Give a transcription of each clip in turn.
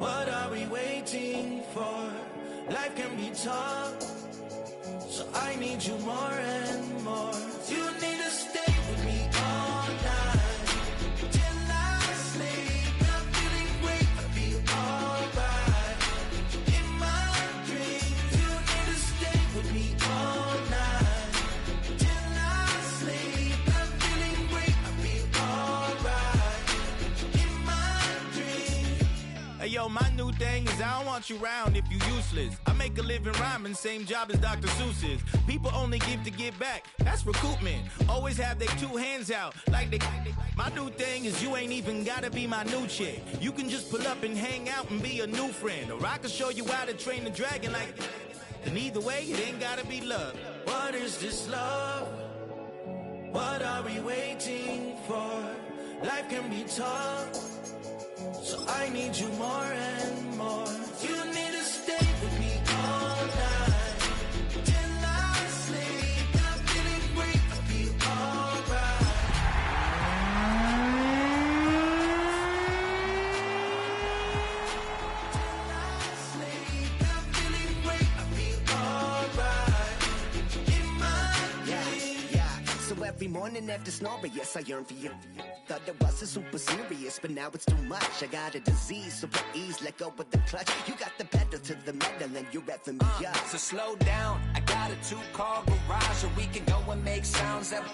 What are we waiting for? Life can be tough, so I need you more and more. You need to stay with me all night till I sleep. I'm feeling great, I feel alright. In my dreams, you need to stay with me all night till I sleep. I'm feeling great, I feel alright. In my dreams. Hey yo, my new thing is I don't want you around if you useless. I make a living rhyming, same job as Dr. Seuss's. People only give to get back, that's recoupment. Always have their two hands out, like they. My new thing is you ain't even gotta be my new chick. You can just pull up and hang out and be a new friend. Or I can show you how to train the dragon like. And either way, it ain't gotta be love. What is this love? What are we waiting for? Life can be tough, so I need you more and more. You need to stay with me all night till I sleep. I'm feeling great, I feel alright. Till I sleep, I'm feeling great, I feel alright. In my dreams. Yeah. So every morning after snoring, yes, I yearn for you. Thought it wasn't super serious, but now it's too much. I got a disease, so with ease, let go with the clutch. You got the pedal to the metal and you're revving me up. So slow down, I got a 2-car garage, or we can go and make sounds that.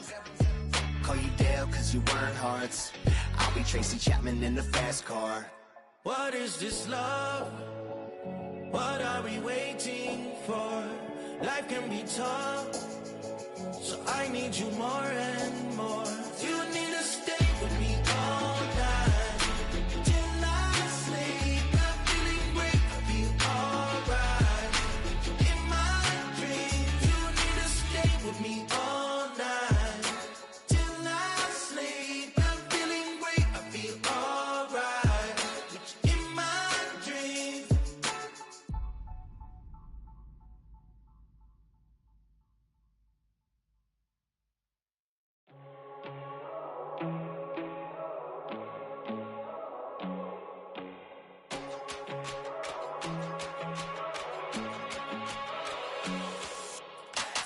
Call you Dale, cause you weren't hearts. I'll be Tracy Chapman in the fast car. What is this love? What are we waiting for? Life can be tough, so I need you more and more. You need to stay with me all night till I sleep. I'm feeling great, I feel alright. In my dreams, you need to stay with me all night till I sleep. I'm feeling great, I feel alright. In my dreams.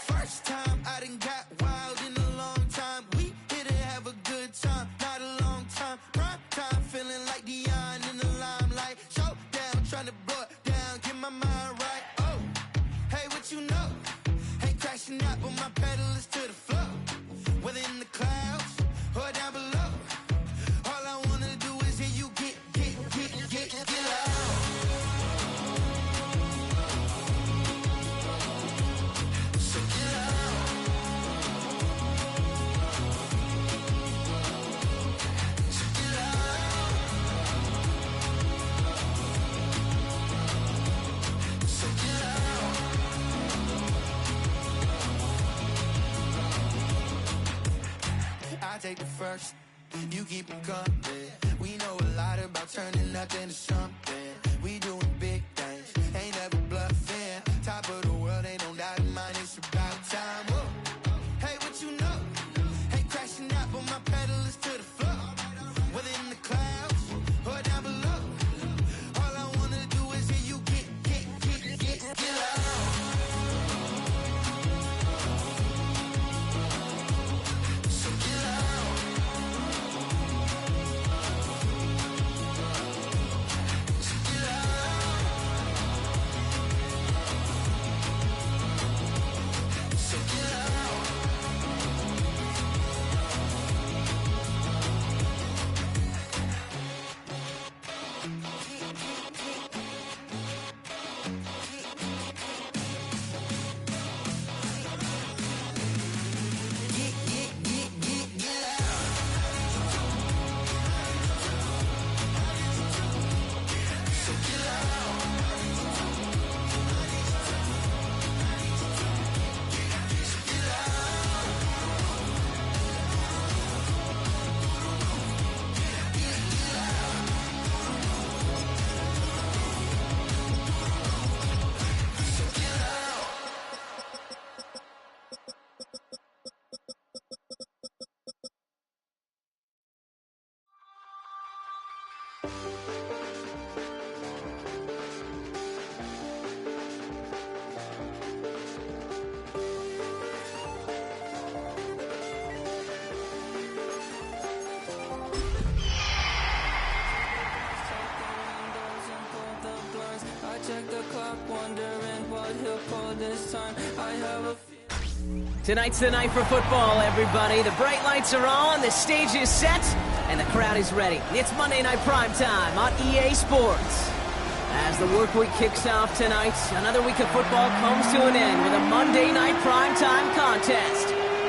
First time I done got wild in a long time. We here to have a good time, not a long time. Prime time, feeling like Dion in the limelight. Showdown, trying to blow it down, get my mind right. Oh, hey, what you know? Ain't crashing out, but my pedal is to the floor. Whether in the clouds or down below, all I wanna do is hear you get loud. So get loud. So get loud. So get loud. I take the first, you keep it coming. We know a lot about turning nothing to something. We doing big things, ain't never bluffing. Top of the world, ain't no doubt in mine, it's about time. Whoa. Hey, what you know? Ain't crashing out, but my pedal is to the floor. Whether in the clouds or down below, all I wanna do is hear you get loud. So get loud. Tonight's the night for football, everybody. The bright lights are on, the stage is set, and the crowd is ready. It's Monday Night Primetime on EA Sports. As the work week kicks off tonight, another week of football comes to an end with a Monday Night Primetime contest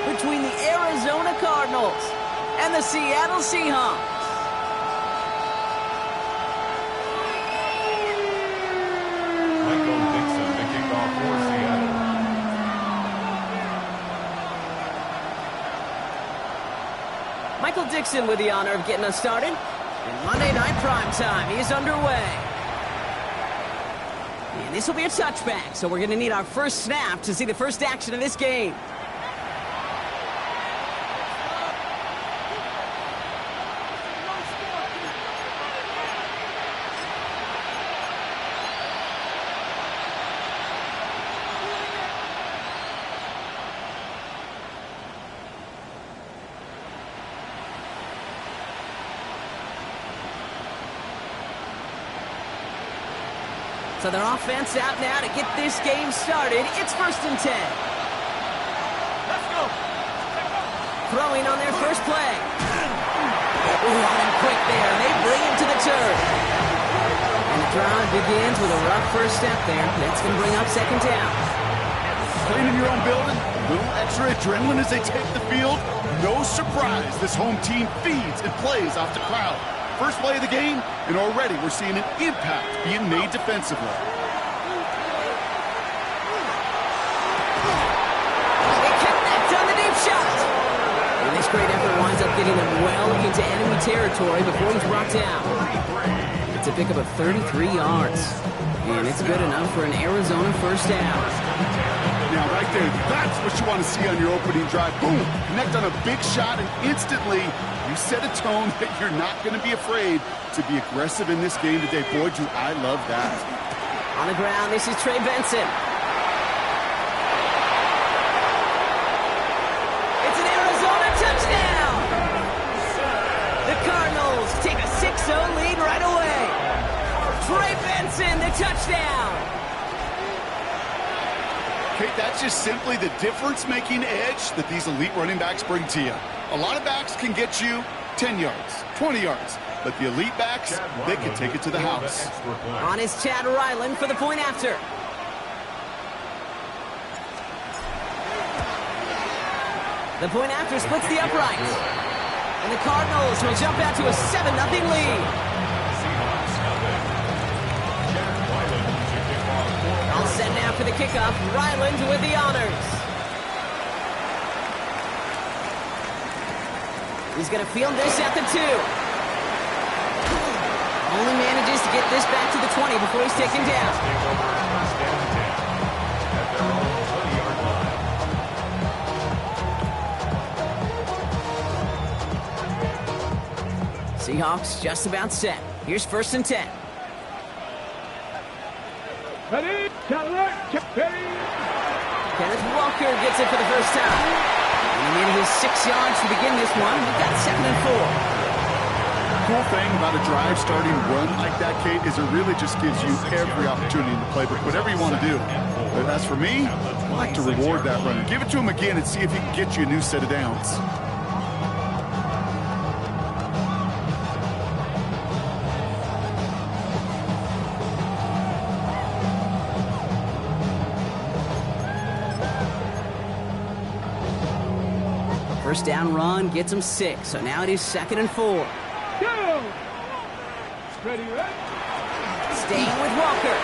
between the Arizona Cardinals and the Seattle Seahawks. Michael Dixon with the honor of getting us started. And Monday Night Primetime is underway. And this will be a touchback, so we're going to need our first snap to see the first action of this game. So their offense out now to get this game started. It's 1st and 10. Let's go. Throwing on their first play. Running quick there. They bring him to the turf. And the drive begins with a rough first step there. That's going to bring up 2nd down. Playing in your own building, a little extra adrenaline as they take the field. No surprise, this home team feeds and plays off the crowd. First play of the game, and already we're seeing an impact being made defensively. They connect on the deep shot. And this great effort winds up getting them well into enemy territory before he's brought down. It's a pickup of 33 yards. And it's good enough for an Arizona first down. Now, right there, that's what you want to see on your opening drive. Boom! Connect on a big shot, and instantly you set a tone that you're not going to be afraid to be aggressive in this game today. Boy, do I love that. On the ground, this is Trey Benson. It's an Arizona touchdown! The Cardinals take a 6-0 lead right away. Trey Benson, the touchdown! Kate, that's just simply the difference-making edge that these elite running backs bring to you. A lot of backs can get you 10 yards, 20 yards, but the elite backs, they can take it to the house. On is Chad Ryland for the point after. The point after splits the uprights. And the Cardinals will jump out to a 7-0 lead. All set now for the kickoff. Ryland with the honors. He's going to field this at the 2. Only manages to get this back to the 20 before he's taken down. Seahawks just about set. Here's 1st and 10. Kenneth Walker gets it for the first time. And he needed his 6 yards to begin this one. We've got 2nd and 4. The cool thing about a drive starting run like that, Kate, is it really just gives you every opportunity in the playbook, whatever you want to do. But as for me, I like to reward that runner. Give it to him again and see if he can get you a new set of downs. First down run gets him 6, so now it is 2nd and 4. Ready, right? Staying with Walker.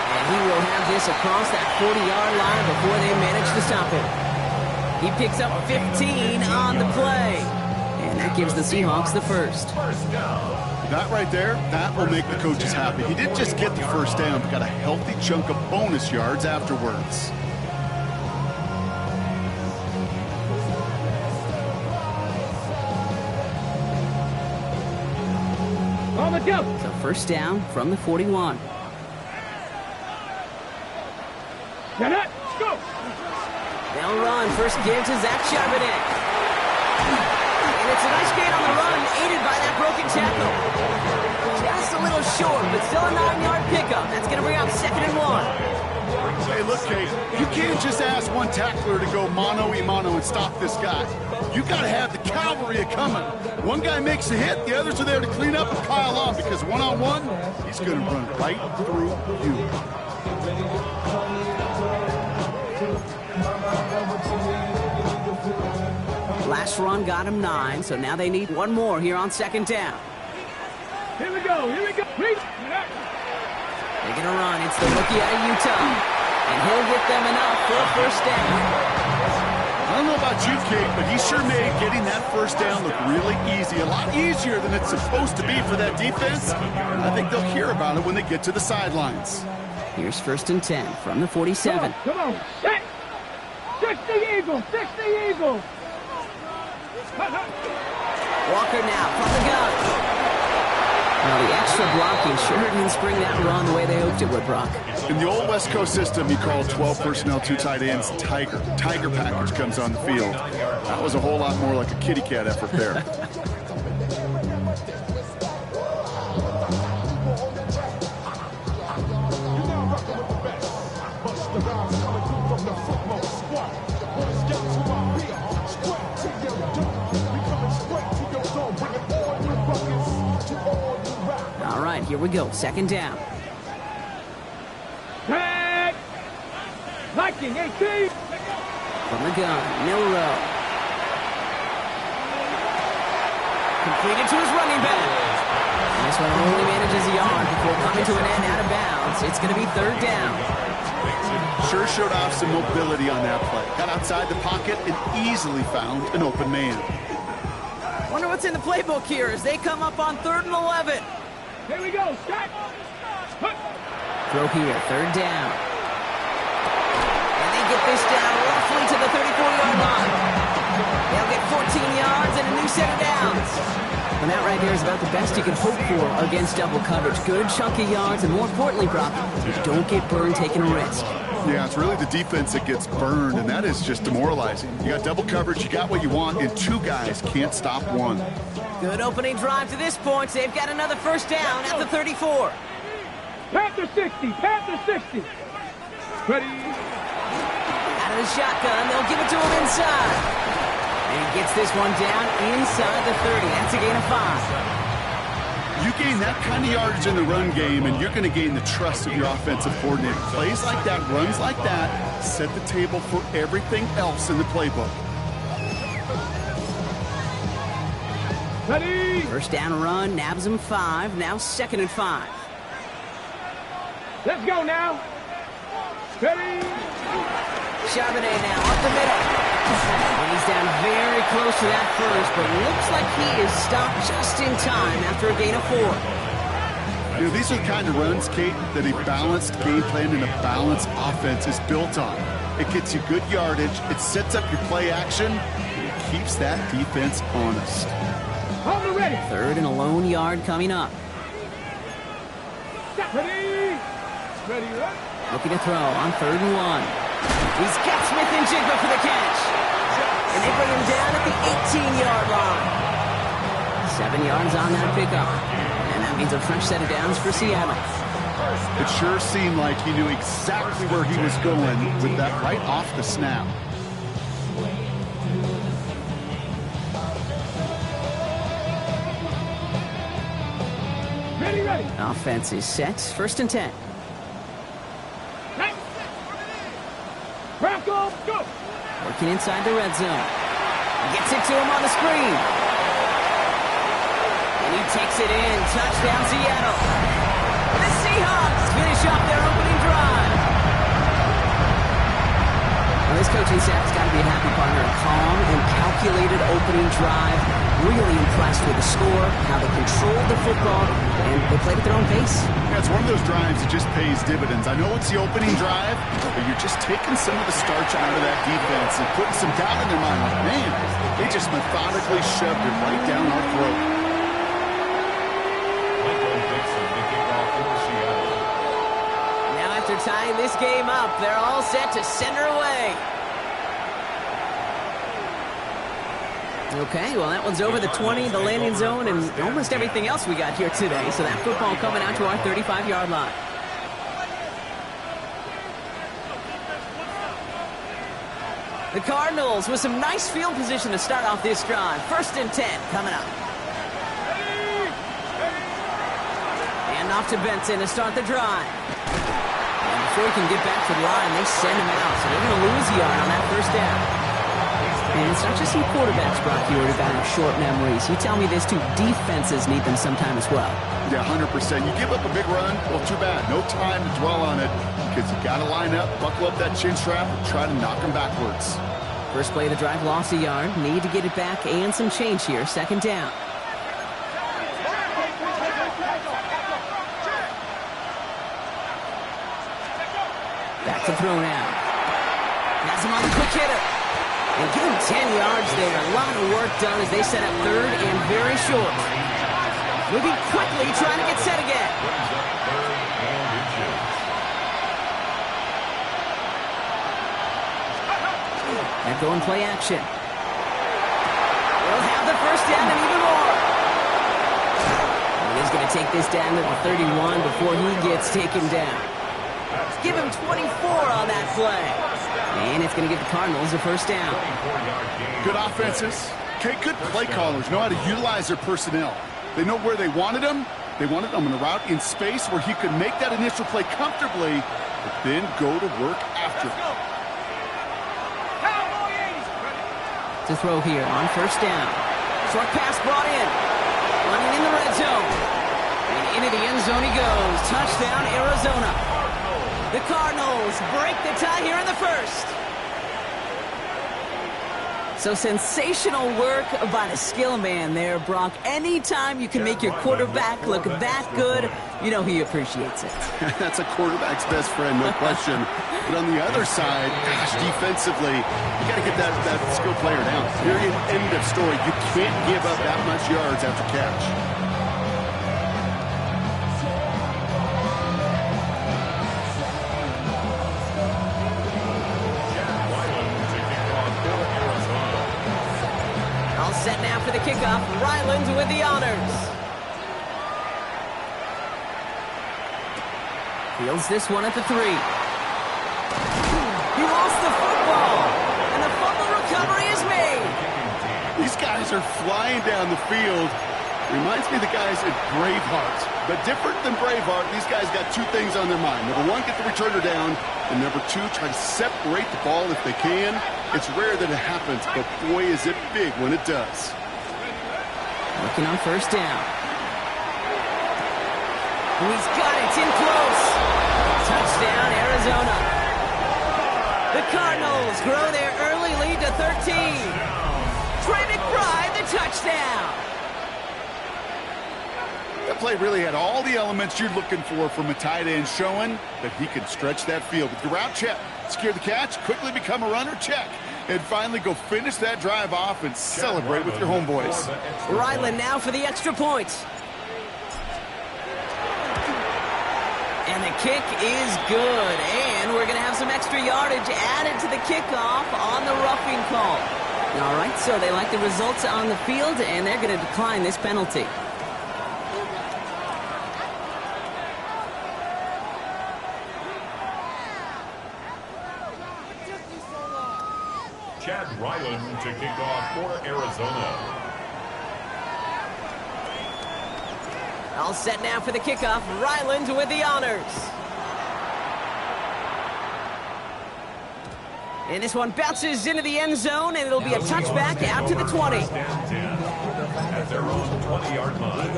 And he will have this across that 40-yard line before they manage to stop him. He picks up 15 on the play. And that gives the Seahawks the first. That right there, that will make the coaches happy. He didn't just get the first down, but got a healthy chunk of bonus yards afterwards. So first down from the 41. Let's go. They'll run. First give to Zach Charbonnet. And it's a nice gain on the run, aided by that broken tackle. Just a little short, but It's still a 9-yard pickup. That's going to bring up 2nd and 1. Hey, look, Kate, you can't just ask one tackler to go mano-a-mano and stop this guy. You got to have the cavalry coming. One guy makes a hit, the others are there to clean up and pile on, because one-on-one, he's going to run right through you. Last run got him 9, so now they need one more here on 2nd down. Here we go. Please. They're going to run. It's the rookie out of Utah. And he'll get them enough for a 1st down. I don't know about you, Kate, but he sure made getting that 1st down look really easy. A lot easier than it's supposed to be for that defense. I think they'll hear about it when they get to the sidelines. Here's 1st and 10 from the 47. Come on. Set. 60 Eagles. Walker now from the gun. Now the extra blocking sure didn't spring that run the way they hoped it would, Brock. In the old West Coast system, you call 12 personnel, 2 tight ends, Tiger. Tiger package comes on the field. That was a whole lot more like a kitty cat effort there. All right, here we go. 2nd down. Tag. Viking 18. From the gun, Milrow. Completed to his running back. And this one only manages a yard before coming to an end out of bounds. It's going to be 3rd down. Sure showed off some mobility on that play. Got outside the pocket and easily found an open man. Wonder what's in the playbook here as they come up on 3rd and 11. Here we go. Set. Throw here, 3rd down. And they get this down roughly to the 34-yard line. They'll get 14 yards and a new set of downs. And that right there is about the best you can hope for against double coverage. Good chunky yards, and more importantly, Brock, you don't get burned taking a risk. Yeah, it's really the defense that gets burned, and that is just demoralizing. You got double coverage, you got what you want, and 2 guys can't stop one. Good opening drive to this point. They've got another 1st down at the 34. Panther 60. Ready. Out of the shotgun, they'll give it to him inside. And he gets this one down inside the 30. That's a gain of 5. You gain that kind of yardage in the run game, and you're going to gain the trust of your offensive coordinator. Plays like that, runs like that, set the table for everything else in the playbook. Ready. 1st down run, nabs him 5. Now 2nd and 5. Let's go now. Ready. Charbonnet now up the middle. And he's down very close to that 1st, but looks like he is stopped just in time after a gain of 4. You know, these are the kind of runs, Kate, that a balanced game plan and a balanced offense is built on. It gets you good yardage, it sets up your play action, and it keeps that defense honest. Hold it ready. 3rd and a lone yard coming up. Ready. Looking to throw on 3rd and 1. He's got Smith and Jigba for the catch. And they bring him down at the 18-yard line. 7 yards on that pickup. And that means a fresh set of downs for Seattle. It sure seemed like he knew exactly where he was going with that right off the snap. Ready. Offense is set. 1st and 10. Bronco, go. Working inside the red zone. Gets it to him on the screen. And he takes it in. Touchdown, Seattle. The Seahawks finish off their opening drive. Well, this coaching staff's got to be a happy partner. A calm and calculated opening drive. Really impressed with the score, how they controlled the football, and they played at their own pace. Yeah, it's one of those drives that just pays dividends. I know it's the opening drive, but you're just taking some of the starch out of that defense and putting some doubt in their mind. Like, man, they just methodically shoved it right down our throat. Now after tying this game up, they're all set to send her away. Okay, well, that one's over the 20, the landing zone, and almost everything else we got here today. So that football coming out to our 35-yard line. The Cardinals with some nice field position to start off this drive. 1st and 10 coming up. And off to Benson to start the drive. And before he can get back to the line, they send him out. So they're going to lose a yard on that 1st down. And it's not just some quarterbacks, Brock, you worried about short memories. You tell me this too, defenses need them sometime as well. Yeah, 100%. You give up a big run, well, too bad. No time to dwell on it because you got to line up, buckle up that chin strap, and try to knock them backwards. First play of the drive, lost a yard. Need to get it back and some change here. 2nd down. Back to throw now. Has him on the quick hitter. And give him 10 yards there. A lot of work done as they set up 3rd and very short. Moving quickly, trying to get set again. And go and play action. We'll have the 1st down and even more. He's going to take this down to the 31 before he gets taken down. Give him 24 on that play. And it's going to give the Cardinals a 1st down. Good offenses. Okay, good play callers know how to utilize their personnel. They know where they wanted them. They wanted them in a route in space where he could make that initial play comfortably, but then go to work after it. To throw here on 1st down. Short pass brought in. Running in the red zone. And into the end zone he goes. Touchdown, Arizona. The Cardinals break the tie here in the 1st. So sensational work by the skill man there, Brock. Anytime you can make your quarterback look that good, you know he appreciates it. That's a quarterback's best friend, no question. But on the other side, gosh, defensively, you got to get that skill player down. Period, end of story. You can't give up that much yards after catch. Set now for the kickoff. Ryland with the honors. Fields this one at the 3. He lost the football, and the fumble recovery is made. These guys are flying down the field. Reminds me of the guys at Braveheart. But different than Braveheart, these guys got 2 things on their mind. Number 1, get the returner down. And number 2, try to separate the ball if they can. It's rare that it happens, but boy, is it big when it does. Looking on 1st down. And he's got it. It's in close. Touchdown, Arizona. The Cardinals grow their early lead to 13. Trey McBride, the touchdown. That play really had all the elements you're looking for from a tight end, showing that he can stretch that field. With your route, check. Secure the catch, quickly become a runner, check. And finally go finish that drive off and celebrate with your homeboys. Ryland now for the extra point. And the kick is good. And we're going to have some extra yardage added to the kickoff on the roughing call. All right, so they like the results on the field, and they're going to decline this penalty. Chad Ryland to kick off for Arizona. All set now for the kickoff. Ryland with the honors. And this one bounces into the end zone, and it'll be a touchback out to the 20. At their own 20-yard line.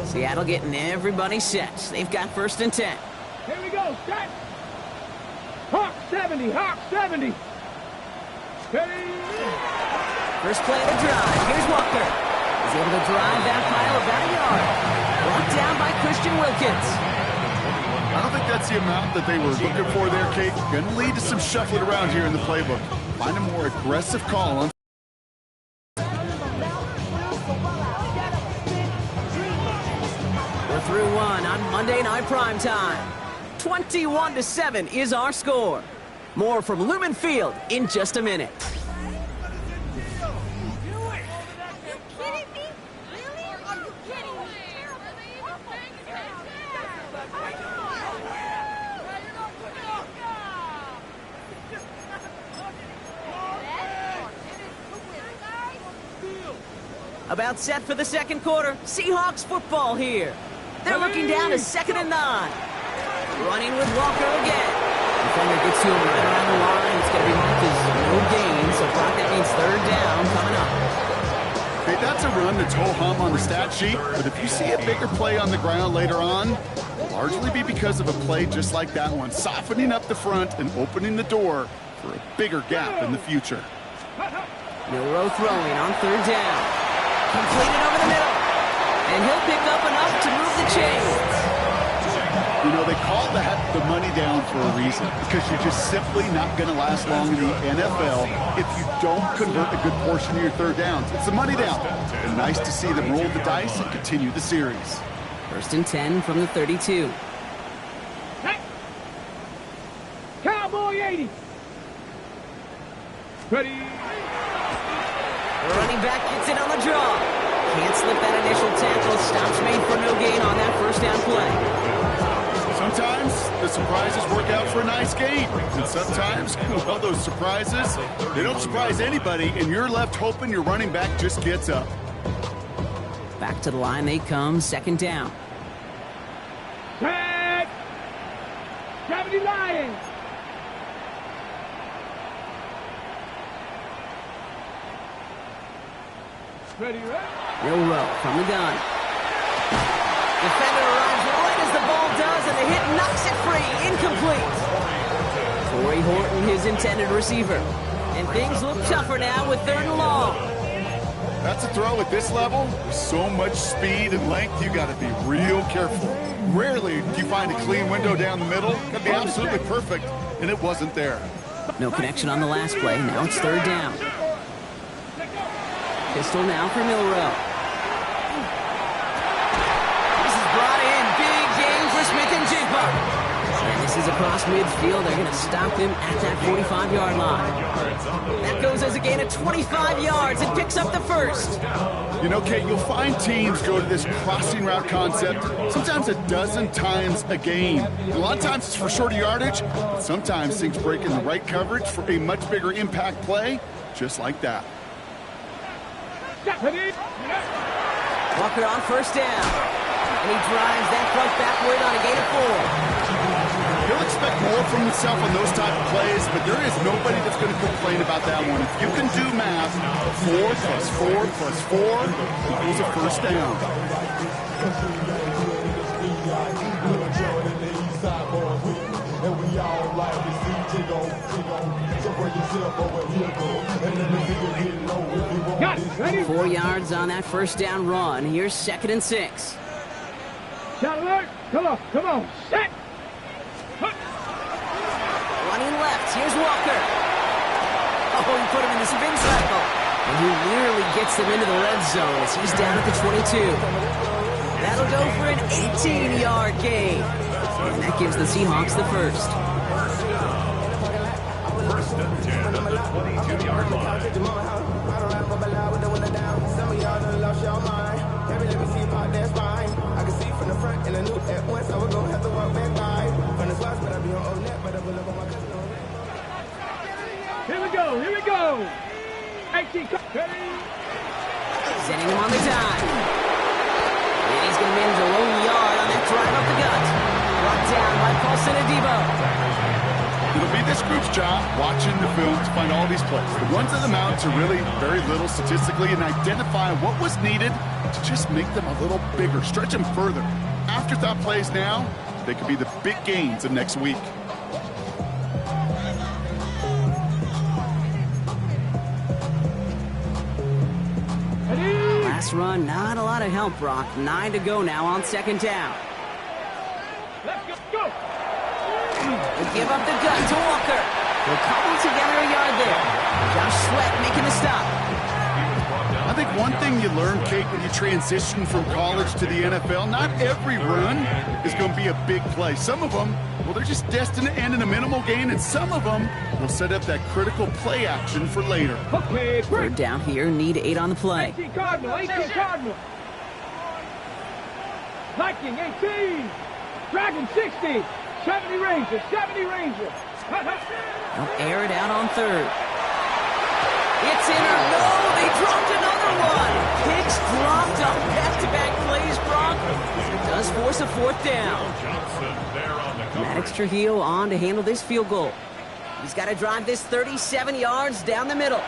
Seattle getting everybody set. They've got 1st and 10. Here we go, set. Hawk 70, Hawk 70. Steady. First play of the drive. Here's Walker. He's able to drive that pile about a yard. Brought down by Christian Wilkins. I don't think that's the amount that they were looking for there, Kate. Going to lead to some shuffling around here in the playbook. Find a more aggressive call on. We're through 1 on Monday Night Primetime. 21-7 is our score. More from Lumen Field in just a minute. About set for the second quarter. Seahawks football here. They're looking down to 2nd and 9. Running with Walker again. Defender gets to him right around the line. It's going to be marked as no gain, so Brock, that means 3rd down coming up. Hey, that's a run that's ho-hum on the stat sheet, but if you see a bigger play on the ground later on, it'll largely be because of a play just like that one, softening up the front and opening the door for a bigger gap in the future. Milrow throwing on 3rd down. Completed over the middle. And he'll pick up enough to move the chains. You know, they call that the money down for a reason, because you're just simply not going to last long in the NFL if you don't convert a good portion of your 3rd downs. It's the money down. And nice to see them roll the dice and continue the series. 1st and 10 from the 32. Hey. Cowboy 80. Ready. The running back gets it on the draw. Can't slip that initial tackle. Stops made for no gain on that 1st down play. Sometimes the surprises work out for a nice game. And sometimes, well, those surprises, they don't surprise anybody, and you're left hoping your running back just gets up. Back to the line they come, 2nd down. Tag. 70 Lions. Ready, Milrow from the gun. Defender arrives right as the ball does, and the hit knocks it free. Incomplete. Torrey Horton, his intended receiver. And things look tougher now with 3rd and long. That's a throw at this level. With so much speed and length, you got to be real careful. Rarely do you find a clean window down the middle. Got to be absolutely perfect, and it wasn't there. No connection on the last play. Now it's 3rd down. Pistol now for Milrow. This is brought in. Big game for Smith-Njigba. And this is across midfield. They're going to stop him at that 45-yard line. That goes as a gain of 25 yards and picks up the 1st. You know, Kate, you'll find teams go to this crossing route concept sometimes a dozen times a game. A lot of times it's for shorter yardage, but sometimes things break in the right coverage for a much bigger impact play, just like that. Walker on 1st down. And he drives that front backward on a gain of 4. He'll expect more from himself on those type of plays, but there is nobody that's going to complain about that one. If you can do math, 4 plus 4 plus 4 equals a 1st down. Got it. Ready. 4 yards on that 1st down run. Here's 2nd and 6. Shot alert. Come on. Set. Running left. Here's Walker. Oh, he put him in the spin cycle. And he nearly gets them into the red zone as he's down at the 22. That'll go for an 18-yard gain. And that gives the Seahawks the 1st. 1st and 10 at the 22-yard line. Here we go. 18. Sending him on the dime. And he's going to manage a low yard on that drive up the gut. Brought down by Paulson Adebo. It'll be this group's job watching the film to find all these plays. The ones that amount to really very little statistically, and identify what was needed to just make them a little bigger, stretch them further. Afterthought plays now, they could be the big gains of next week. Last run, not a lot of help, Brock. 9 to go now on 2nd down. Let's go. They give up the gun to Walker. They'll cobble together a yard there. Josh Sweat making the stop. I think one thing you learn, Kate, when you transition from college to the NFL? Not every run is going to be a big play. Some of them, well, they're just destined to end in a minimal gain, and some of them will set up that critical play action for later. Okay, Third down here, need 8 on the play. 18 Cardinal, 18 Cardinal. Viking, 18. Dragon, 60. 70 Ranger, 70 Ranger. They'll air it out on third. It's in or no, they dropped another one. Hicks dropped on back-to-back plays, Brock. Does force a fourth down. Maddox Trujillo on to handle this field goal. He's got to drive this 37 yards down the middle.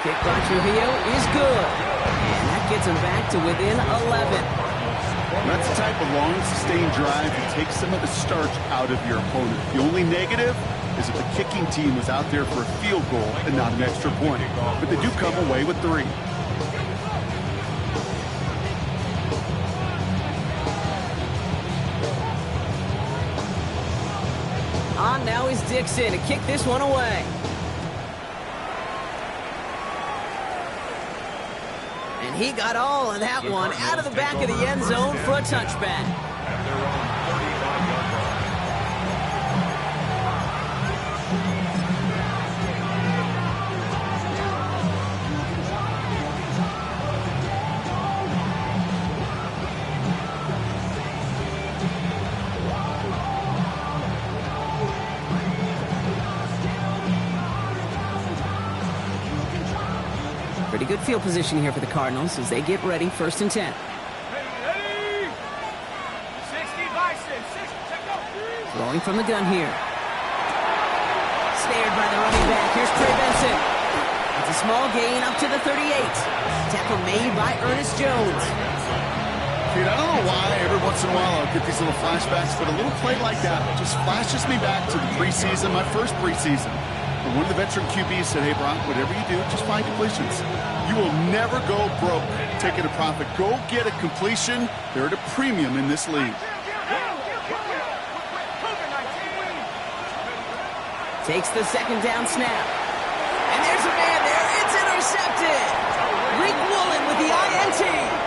Kick by Trujillo is good. And that gets him back to within 11. That's the type of long, sustained drive that takes some of the starch out of your opponent. The only negative is that the kicking team was out there for a field goal and not an extra point. But they do come away with 3. On now is Dixon to kick this one away. And he got all of that one out of the back of the end zone for a touchback. Pretty good field position here for the Cardinals as they get ready, 1st and 10. Ready. 60 Bison, 60, go. Throwing from the gun here. Snared by the running back. Here's Trey Benson. It's a small gain up to the 38. Tackle made by Ernest Jones. Dude, I don't know why every once in a while I'll get these little flashbacks, but a little play like that just flashes me back to the preseason, my first preseason. And one of the veteran QBs said, hey, Brock, whatever you do, just find completions. You will never go broke taking a profit. Go get a completion. They're at a premium in this league. Takes the 2nd down snap. And there's a man there. It's intercepted. Reek Woolen with the INT.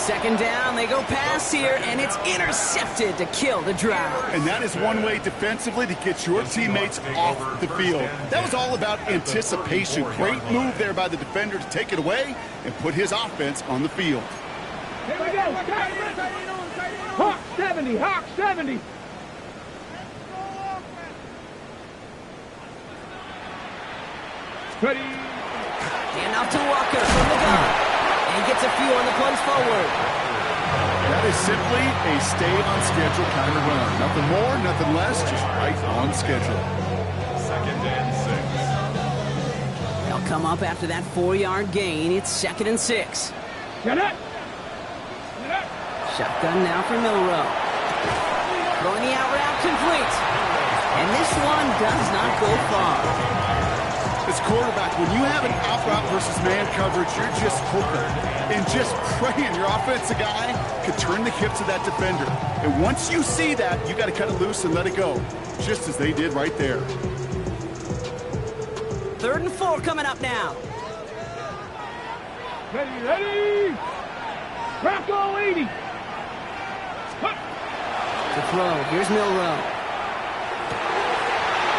2nd down, they go pass here, and it's intercepted to kill the drive. And that is one way defensively to get your teammates off the field. That was all about anticipation. Great move there by the defender to take it away and put his offense on the field. Here we go. Hawk 70, Hawk 70. Ready. Hand off to Walker from the gun. And he gets a few on the plunge forward. That is simply a stay-on-schedule kind of run. Nothing more, nothing less, just right on schedule. 2nd and 6. They'll come up after that 4-yard gain. It's 2nd and 6. Get it. Shotgun now for Milrow. Throwing the out route complete. And this one does not go far. As quarterback, when you have an out route versus man coverage, you're just hoping and just praying your offensive guy could turn the hips of that defender. And once you see that, you got to cut it loose and let it go, just as they did right there. 3rd and 4 coming up now. Ready, ready. Rocco 80. To throw, here's Milrow.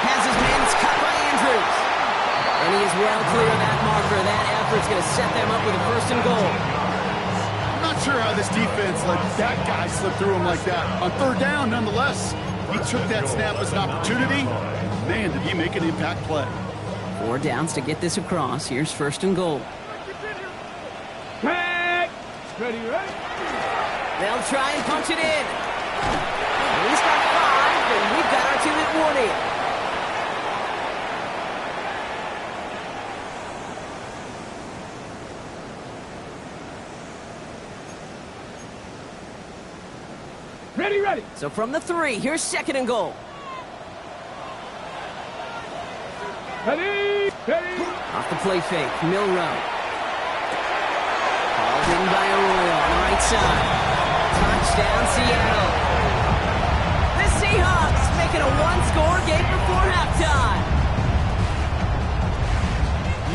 Has his man, it's cut by Andrews. And he is well clear of that marker. That effort's going to set them up with a 1st and goal. I'm not sure how this defense let that guy slip through him like that. On 3rd down, nonetheless, he took that snap as an opportunity. Man, did he make an impact play. 4 downs to get this across. Here's 1st and goal. Back. Ready, ready. They'll try and punch it in. He's got 5, and we've got our 2-minute warning. Ready, ready. So from the 3, here's 2nd and goal. Ready, ready. Off the play fake, Milrow. Ball in by Arroyo on the right side. Touchdown, Seattle. The Seahawks making a 1-score game before halftime.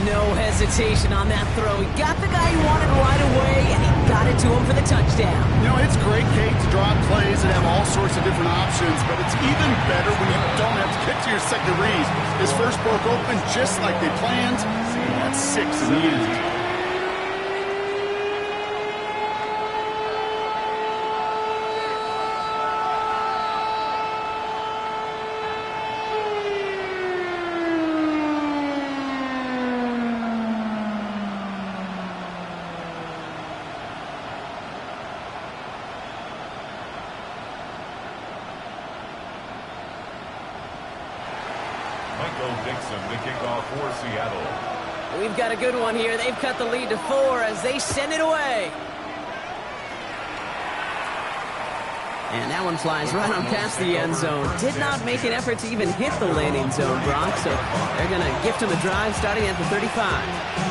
No hesitation. hesitation on that throw. He got the guy he wanted right away, and he got it to him for the touchdown. You know, it's great, Kate, to draw plays and have all sorts of different options, but it's even better when you don't have to get to your second read. His first broke open just like they planned, and that's 6 in the end. The kickoff for Seattle. We've got a good one here. They've cut the lead to 4 as they send it away. And that one flies right on past the end zone. Did not make an effort to even hit the landing zone, Brock. So they're going to gift him a drive starting at the 35.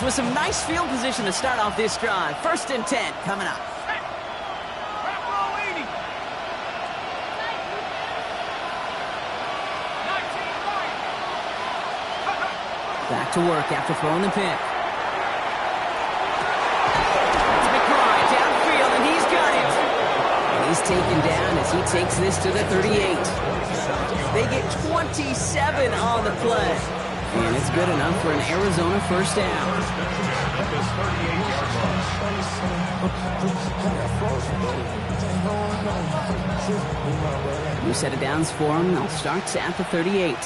With some nice field position to start off this drive. 1st and 10 coming up. Back to work after throwing the pick. It's McCry downfield, and he's got it. And he's taken down as he takes this to the 38. They get 27 on the play. And it's good enough for an Arizona first down. New set of downs for him. They'll start at the 38.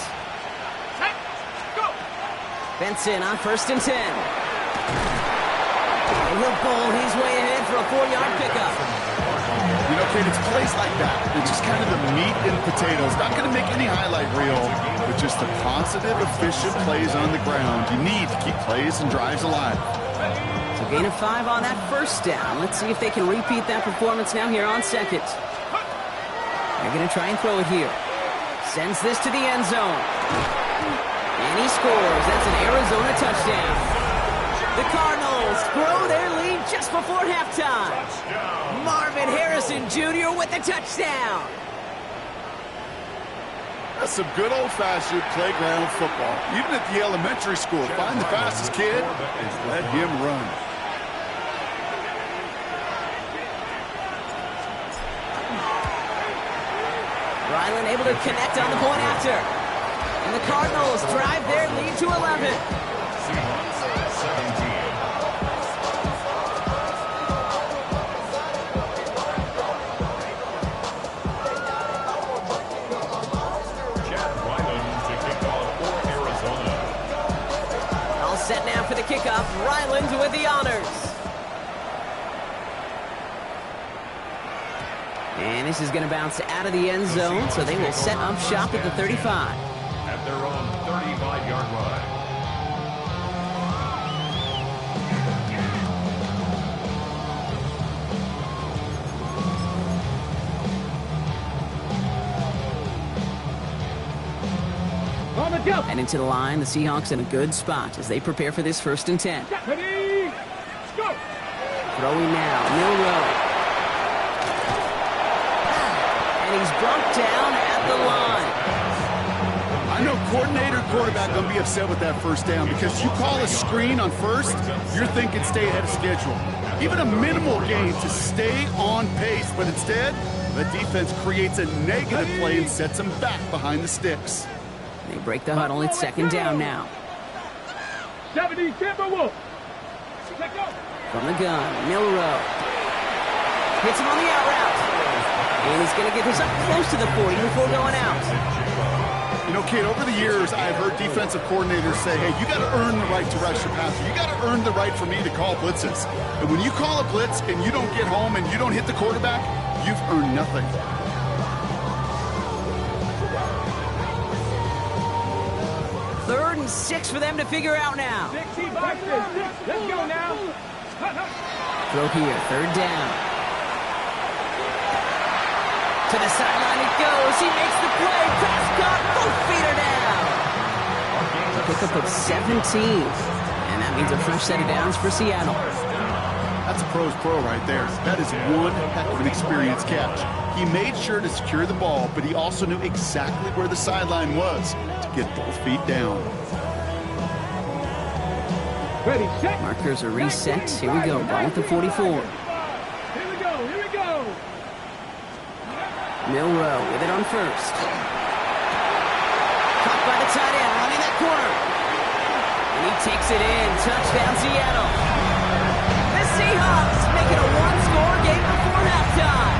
Benson on 1st and 10. And he'll bowl his way ahead for a 4-yard pickup. You know, Kate, it's plays like that. It's just kind of the meat and potatoes. Not going to make any highlight reel, but just the positive, efficient plays on the ground. You need to keep plays and drives alive. So gain of 5 on that first down. Let's see if they can repeat that performance now here on 2nd. They're going to try and throw it here. Sends this to the end zone. And he scores. That's an Arizona touchdown. The Cardinals grow their lead just before halftime. Marvin Harrison Jr. with the touchdown. That's some good old-fashioned playground football. Even at the elementary school, find the fastest kid and let him run. Ryland able to connect on the point after. And the Cardinals drive their lead to 11. Seahawks 17. Set now for the kickoff. Ryland with the honors. And this is going to bounce out of the end zone, so they will set up shop at the 35. At their own 35-yard line. And into the line, the Seahawks in a good spot as they prepare for this 1st and 10. Ready, go. Throwing now, Milrow. And he's brought down at the line. I know coordinator, quarterback going to be upset with that first down because you call a screen on first, you're thinking stay ahead of schedule. Even a minimal gain to stay on pace, but instead, the defense creates a negative play and sets them back behind the sticks. They break the huddle. It's 2nd down now. 70 Timberwolves. From the gun, Milrow. Hits him on the out route. And he's going to get this up close to the 40 before going out. You know, Kate, over the years, I've heard defensive coordinators say, hey, you got to earn the right to rush your passer. You got to earn the right for me to call blitzes. And when you call a blitz and you don't get home and you don't hit the quarterback, you've earned nothing. 3rd and 6 for them to figure out now. Let's go now. Throw here, 3rd down. To the sideline it goes. He makes the play. Pass caught. Both feet are down. pickup of 17. And that means a fresh set of downs for Seattle. That's a pro's pro right there. That is one heck of an experienced catch. He made sure to secure the ball, but he also knew exactly where the sideline was to get both feet down. Ready, set. Markers are reset. Here we go. Ball with the 44. Here we go, here we go. Milrow with it on first. Caught by the tight end, running that corner. And he takes it in. Touchdown, Seattle. The Seahawks make it a one-score game before halftime.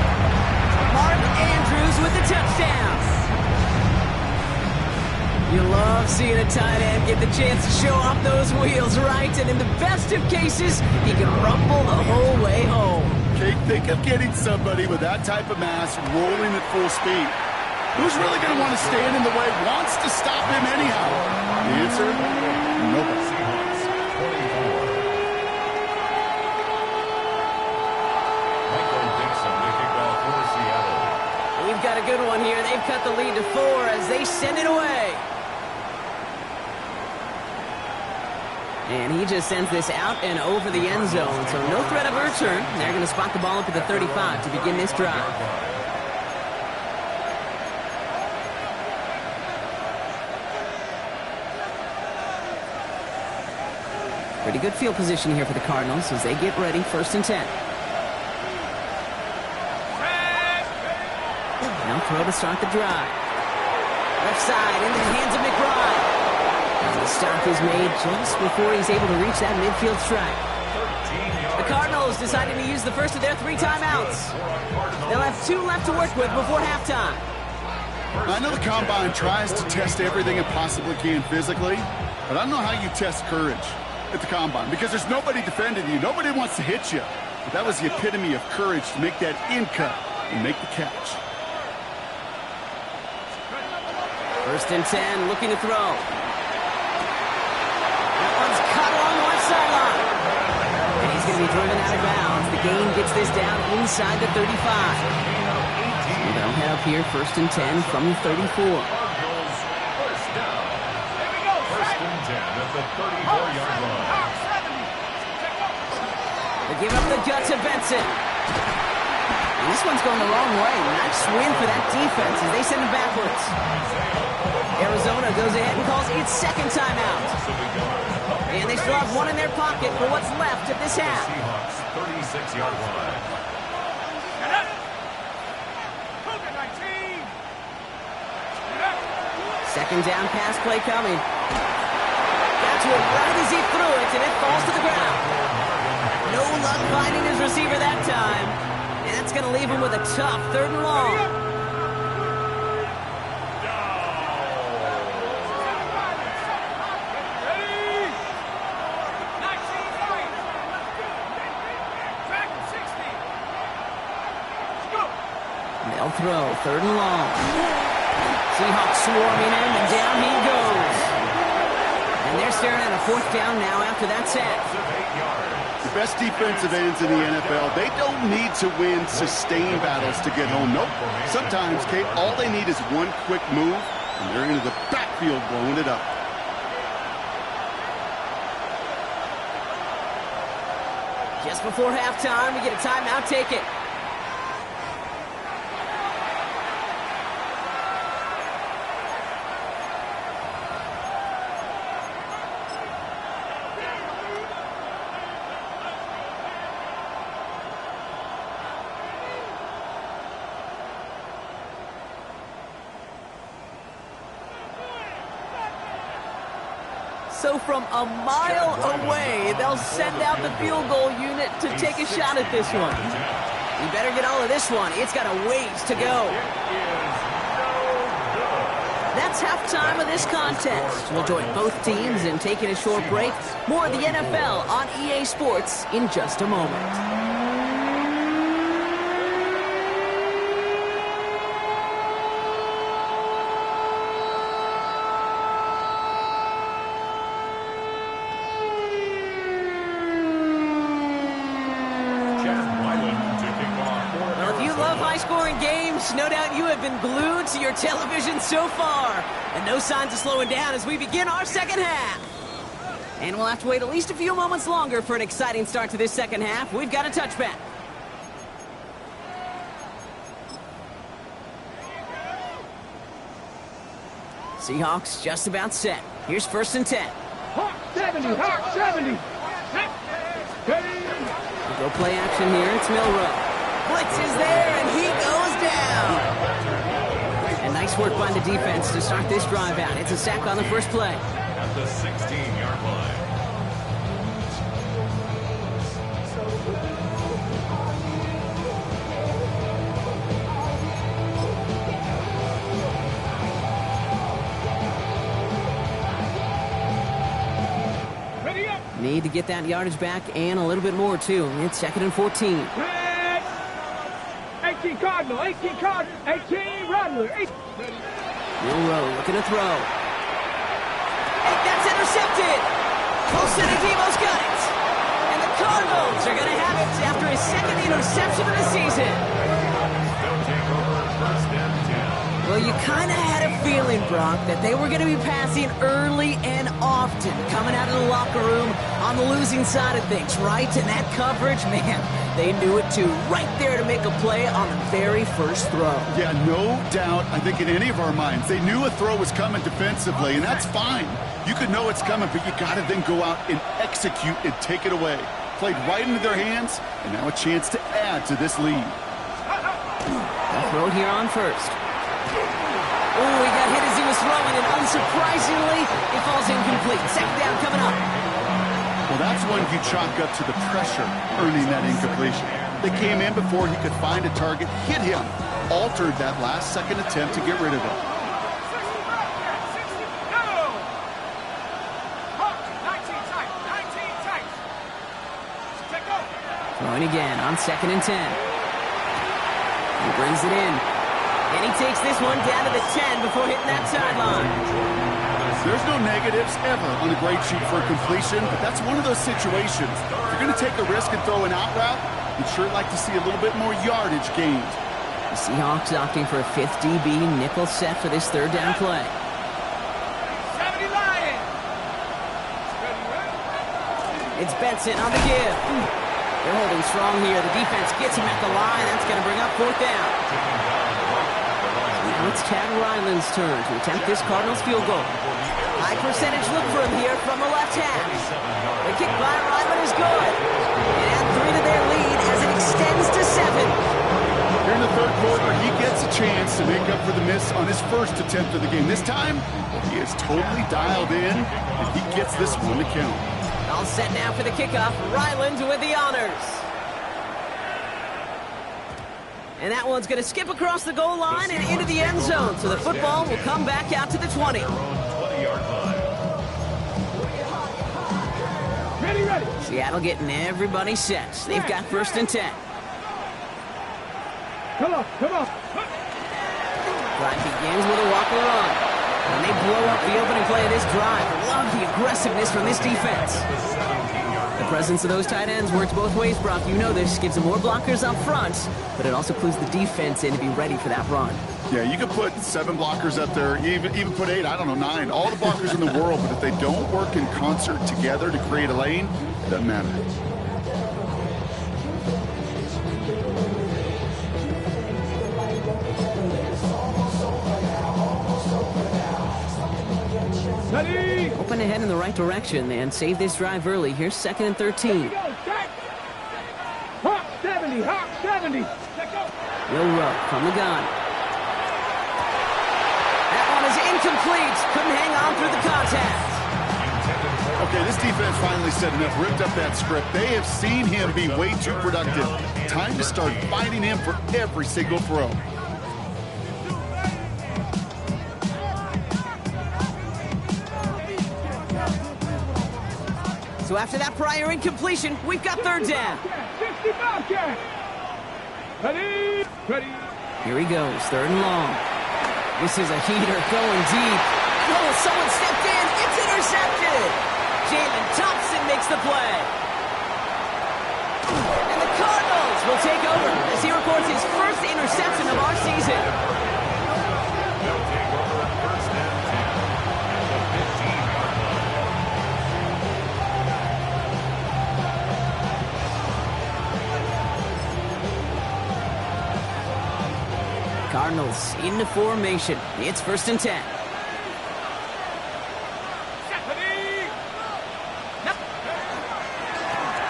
Mark Andrews with the touchdown. You love seeing a tight end get the chance to show off those wheels, right? And in the best of cases, he can rumble the whole way home. Kate, think of getting somebody with that type of mass rolling at full speed. Who's really going to want to stand in the way, wants to stop him anyhow? The answer? Nobody. Seahawks 24. Michael Dixon to kick off for Seattle. We've got a good one here. They've cut the lead to 4 as they send it away. And he just sends this out and over the end zone. So no threat of a return. They're going to spot the ball up at the 35 to begin this drive. Pretty good field position here for the Cardinals as they get ready. 1st and 10. Now throw to start the drive. Left side into the hands of McBride. And the stop is made just before he's able to reach that midfield strike. The Cardinals deciding to use the first of their 3 timeouts. They'll have 2 left to work with before halftime. I know the Combine tries to test everything it possibly can physically, but I don't know how you test courage at the Combine because there's nobody defending you. Nobody wants to hit you. But that was the epitome of courage to make that in cut and make the catch. 1st and 10, looking to throw. That one's cut along the left sideline. And he's going to be driven out of bounds. The gain gets this down inside the 35. So they'll head up here, 1st and 10 from the 34. First down. First and 10 at the 34-yard line. They give up the gut to Benson. And this one's going the wrong way. Nice win for that defense as they send it backwards. Arizona goes ahead and calls its 2nd timeout. And they still have 1 in their pocket for what's left of this half. Seahawks 36-yard line. 2nd down pass play coming. Got to it right as he threw it, and it falls to the ground. No luck finding his receiver that time. And that's going to leave him with a tough 3rd and long. They'll throw 3rd and long. Seahawks swarming him, and down he goes. And they're staring at a 4th down now after that sack. The best defensive ends in the NFL, they don't need to win sustained battles to get home. Nope. Sometimes, Kate, all they need is one quick move, and they're into the backfield blowing it up. Just before halftime, we get a timeout. Take it. So from a mile away, they'll send out the field goal unit to take a shot at this one. You better get all of this one. It's got a ways to go. That's halftime of this contest. We'll join both teams in taking a short break. More of the NFL on EA Sports in just a moment. No doubt you have been glued to your television so far. And no signs of slowing down as we begin our second half. And we'll have to wait at least a few moments longer for an exciting start to this second half. We've got a touchback. Seahawks just about set. Here's 1st and 10. Hawk 70, Hawk 70. We'll go play action here. It's Milrow. Blitz is there, and he goes down. And nice work by the defense to start this drive out. It's a sack on the first play. At the 16-yard line. Need to get that yardage back and a little bit more, too. It's 2nd and 14. 18 Cardinal, 18 Cardinal, 18 Rattler. Milrow looking to throw. That's intercepted. Colson Adebo's got it. And the Cardinals are going to have it after his 2nd interception of the season. They'll take over 1st and 10. Well, you kind of had a feeling, Brock, that they were going to be passing early and often, coming out of the locker room on the losing side of things, right? And that coverage, man, they knew it too. Right there to make a play on the very first throw. Yeah, no doubt. I think in any of our minds, they knew a throw was coming defensively, and that's fine. You could know it's coming, but you got to then go out and execute and take it away. Played right into their hands, and now a chance to add to this lead. They'll throw it here on first. Oh, he got hit as he was throwing, and unsurprisingly, it falls incomplete. 2nd down coming up. Well, that's one you chalk up to the pressure earning that incompletion. They came in before he could find a target, hit him, altered that last second attempt to get rid of it. Throwing again on 2nd and 10. He brings it in. And he takes this one down to the 10 before hitting that sideline. There's no negatives ever on a great shoot for a completion, but that's one of those situations. If you're going to take a risk and throw an out route, you'd sure like to see a little bit more yardage gained. The Seahawks opting for a 5th DB nickel set for this 3rd down play. 70 Lions. It's Benson on the give. They're holding strong here. The defense gets him at the line. That's going to bring up 4th down. Now it's Tad Ryland's turn to attempt this Cardinals field goal. High percentage look for him here from the left hash. The kick by Ryland is good. And add 3 to their lead as it extends to 7. Here in the 3rd quarter, he gets a chance to make up for the miss on his first attempt of the game. This time, he is totally dialed in, and he gets this one to count. All set now for the kickoff. Ryland with the honors. And that one's going to skip across the goal line and into the end zone. So the football will come back out to the 20. Ready. Seattle getting everybody set. They've got 1st and 10. Come on. Drive begins with a walk and run. And they blow up the opening play of this drive. Love the aggressiveness from this defense. The presence of those tight ends works both ways, Brock. You know this. Gives them more blockers up front, but it also clues the defense in to be ready for that run. Yeah, you could put 7 blockers up there, even put 8, I don't know, 9. All the blockers in the world, but if they don't work in concert together to create a lane, it doesn't matter. Open ahead in the right direction and save this drive early. Here's 2nd and 13. Hawk 70. Milrow from the gun. That one is incomplete. Couldn't hang on through the contact. Okay, this defense finally said enough, ripped up that script. They have seen him be way too productive. Time to start fighting him for every single throw. So after that prior incompletion, we've got 3rd down. 65 catch. Ready. Here he goes, 3rd and long. This is a heater going deep. Oh, someone stepped in. It's intercepted. Jalen Thompson makes the play. And the Cardinals will take over as he records his first interception of our season. Eagles into formation. It's 1st and 10.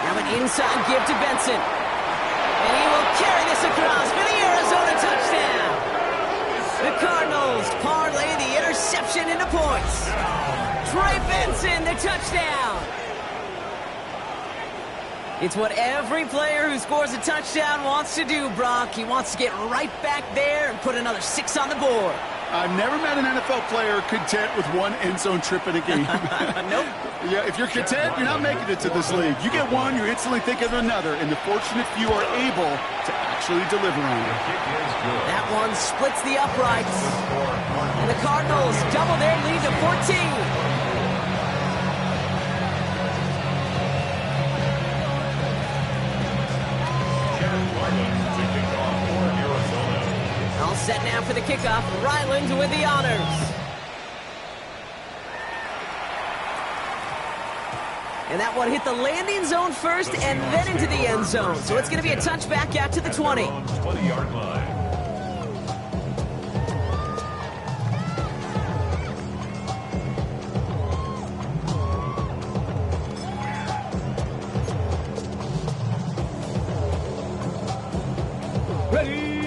Now an inside give to Benson. And he will carry this across for the Arizona touchdown. The Cardinals parlay the interception into points. Trey Benson, the touchdown. It's what every player who scores a touchdown wants to do, Brock. He wants to get right back there and put another 6 on the board. I've never met an NFL player content with one end zone trip in a game. Nope. Yeah, if you're content, you're not making it to this league. You get one, you instantly think of another, and the fortunate few are able to actually deliver on it. That one splits the uprights. And the Cardinals double their lead to 14. All set now for the kickoff. Ryland with the honors. And that one hit the landing zone first and then into the end zone. So it's going to be a touchback out to the 20. 20-yard line.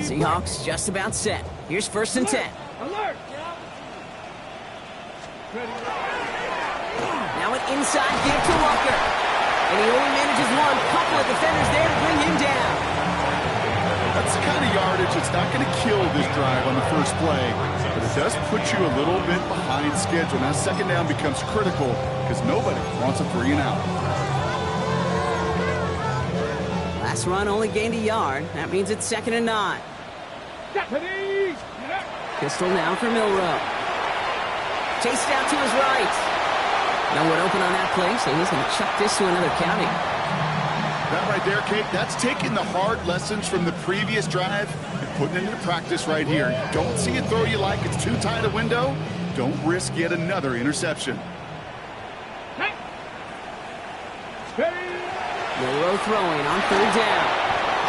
Seahawks just about set. Here's 1st and 10. Alert! Now an inside give to Walker. And he only manages one. Couple of defenders there to bring him down. That's the kind of yardage that's not going to kill this drive on the first play, but it does put you a little bit behind schedule. Now 2nd down becomes critical because nobody wants a 3 and out. Last run only gained a yard. That means it's 2nd and 9. Pistol now for Milrow. Chased out to his right. No one open on that play, so he's going to chuck this to another county. That right there, Kate, that's taking the hard lessons from the previous drive and putting it into practice right here. Don't see it throw you like it's too tight a window. Don't risk yet another interception. Milrow throwing on 3rd down.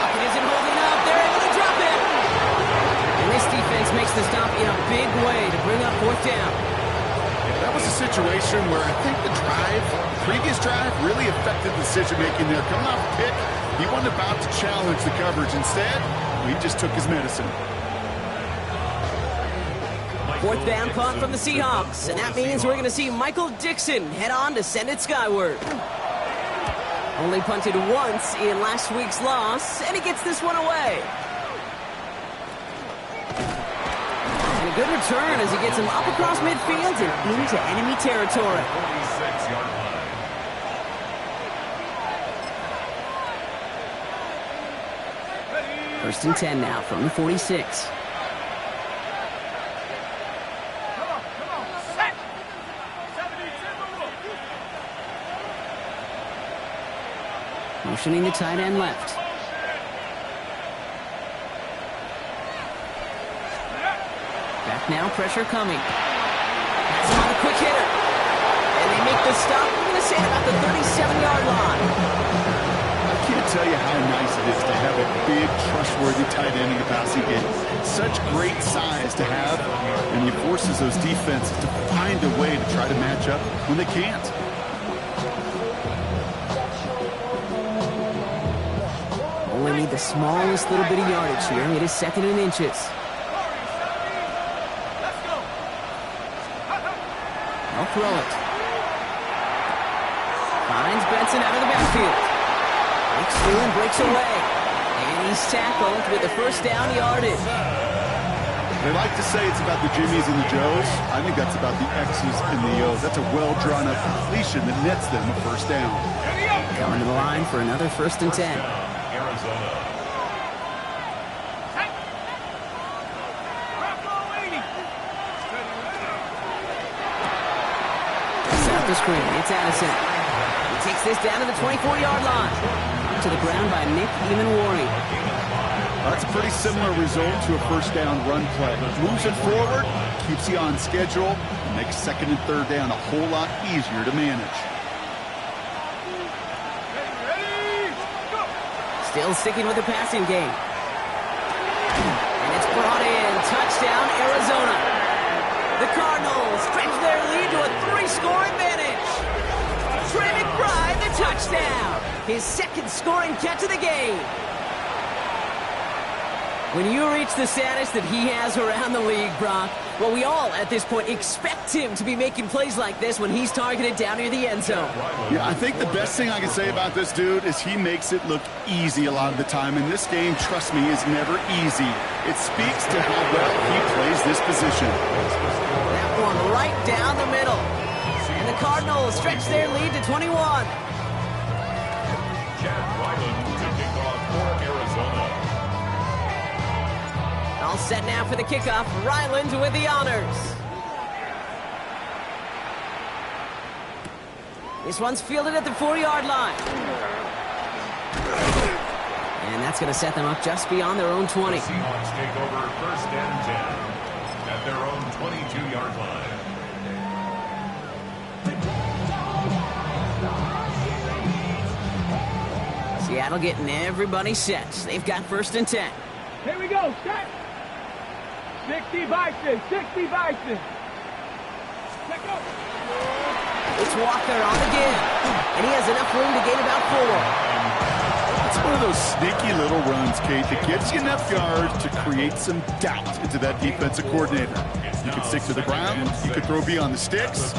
Pocket isn't holding up. They're able to drop it. And this defense makes the stop in a big way to bring up 4th down. That was a situation where I think the previous drive really affected the decision-making there. Coming off a pick, he wasn't about to challenge the coverage. Instead, he just took his medicine. 4th down punt from the Seahawks. And that means we're going to see Michael Dixon head on to send it skyward. Only punted once in last week's loss, and he gets this one away. And a good return as he gets him up across midfield and into enemy territory. 46-yard line. 1st and 10 now from the 46. Motioning the tight end left. Back now, pressure coming. That's him on a quick hitter. And they make the stop, I'm going to say, about the 37-yard line. I can't tell you how nice it is to have a big, trustworthy tight end in the passing game. Such great size to have, and he forces those defenses to find a way to try to match up when they can't. Only need the smallest little bit of yardage here. It is 2nd and inches. I'll throw it. Finds Benson out of the backfield. Breaks through and breaks away. And he's tackled with the 1st down yardage. They like to say it's about the Jimmies and the Joes. I think that's about the X's and the O's. That's a well-drawn-up completion that nets them a 1st down. Coming to the line for another 1st and 10. Arizona. Off the screen, it's Addison. He takes this down to the 24-yard line. Up to the ground by Nick Eamon-Warring. That's a pretty similar result to a 1st down run play. Moves it forward, keeps you on schedule, and makes 2nd and 3rd down a whole lot easier to manage. Still sticking with the passing game. And it's brought in touchdown, Arizona. The Cardinals stretch their lead to a 3-score advantage. Trey McBride, the touchdown. His second scoring catch of the game. When you reach the status that he has around the league, Brock, well, we all, at this point, expect him to be making plays like this when he's targeted down near the end zone. Yeah, I think the best thing I can say about this dude is he makes it look easy a lot of the time. And this game, trust me, is never easy. It speaks to how well he plays this position. That one right down the middle. And the Cardinals stretch their lead to 21. Chad Ryland to kick off for Arizona. All set now for the kickoff. Ryland with the honors. This one's fielded at the 4-yard line. And that's going to set them up just beyond their own 20. The Seahawks take over 1st and 10 at their own 22-yard line. Seattle getting everybody set. They've got 1st and 10. Here we go, set. 60 Bison, 60 Bison. Check up. It's Walker on the give. And he has enough room to gain about 4. It's one of those sneaky little runs, Kate, that gets you enough yards to create some doubt into that defensive coordinator. You can stick to the ground, you can throw beyond the sticks,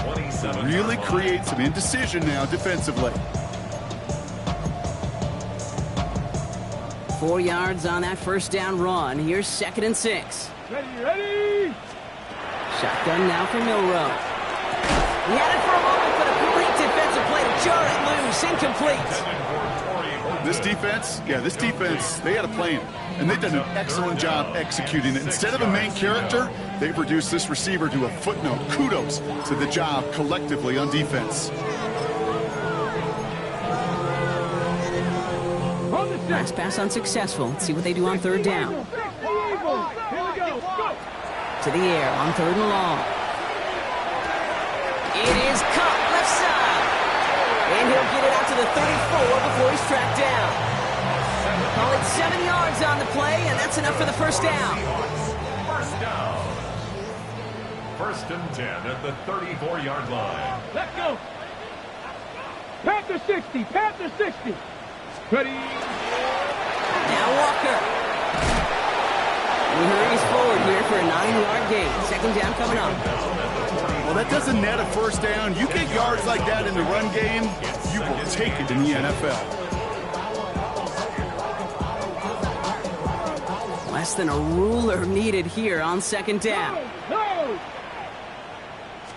really create some indecision now defensively. 4 yards on that 1st down run. Here's 2nd and 6. Ready. Shotgun now for Milrow. He had it for a moment, but a great defensive play to jar it loose. Incomplete. This defense, they had a plan, and they've done an excellent job executing it. Instead of a main character, they've reduced this receiver to a footnote. Kudos to the job collectively on defense. Last pass unsuccessful. Let's see what they do on 3rd down. To the air on 3rd and long. It is caught left side. And he'll get it out to the 34 before he's tracked down. Call it 7 yards on the play, and that's enough for the 1st down. 1st down. 1st and 10 at the 34-yard line. Let's go. Panther 60, Panther 60. Ready. Now Walker. He hurries forward here for a 9-yard gain. 2nd down coming up. Well, that doesn't net a 1st down. You get yards like that in the run game, you will take it in the NFL. Less than a ruler needed here on 2nd down. No.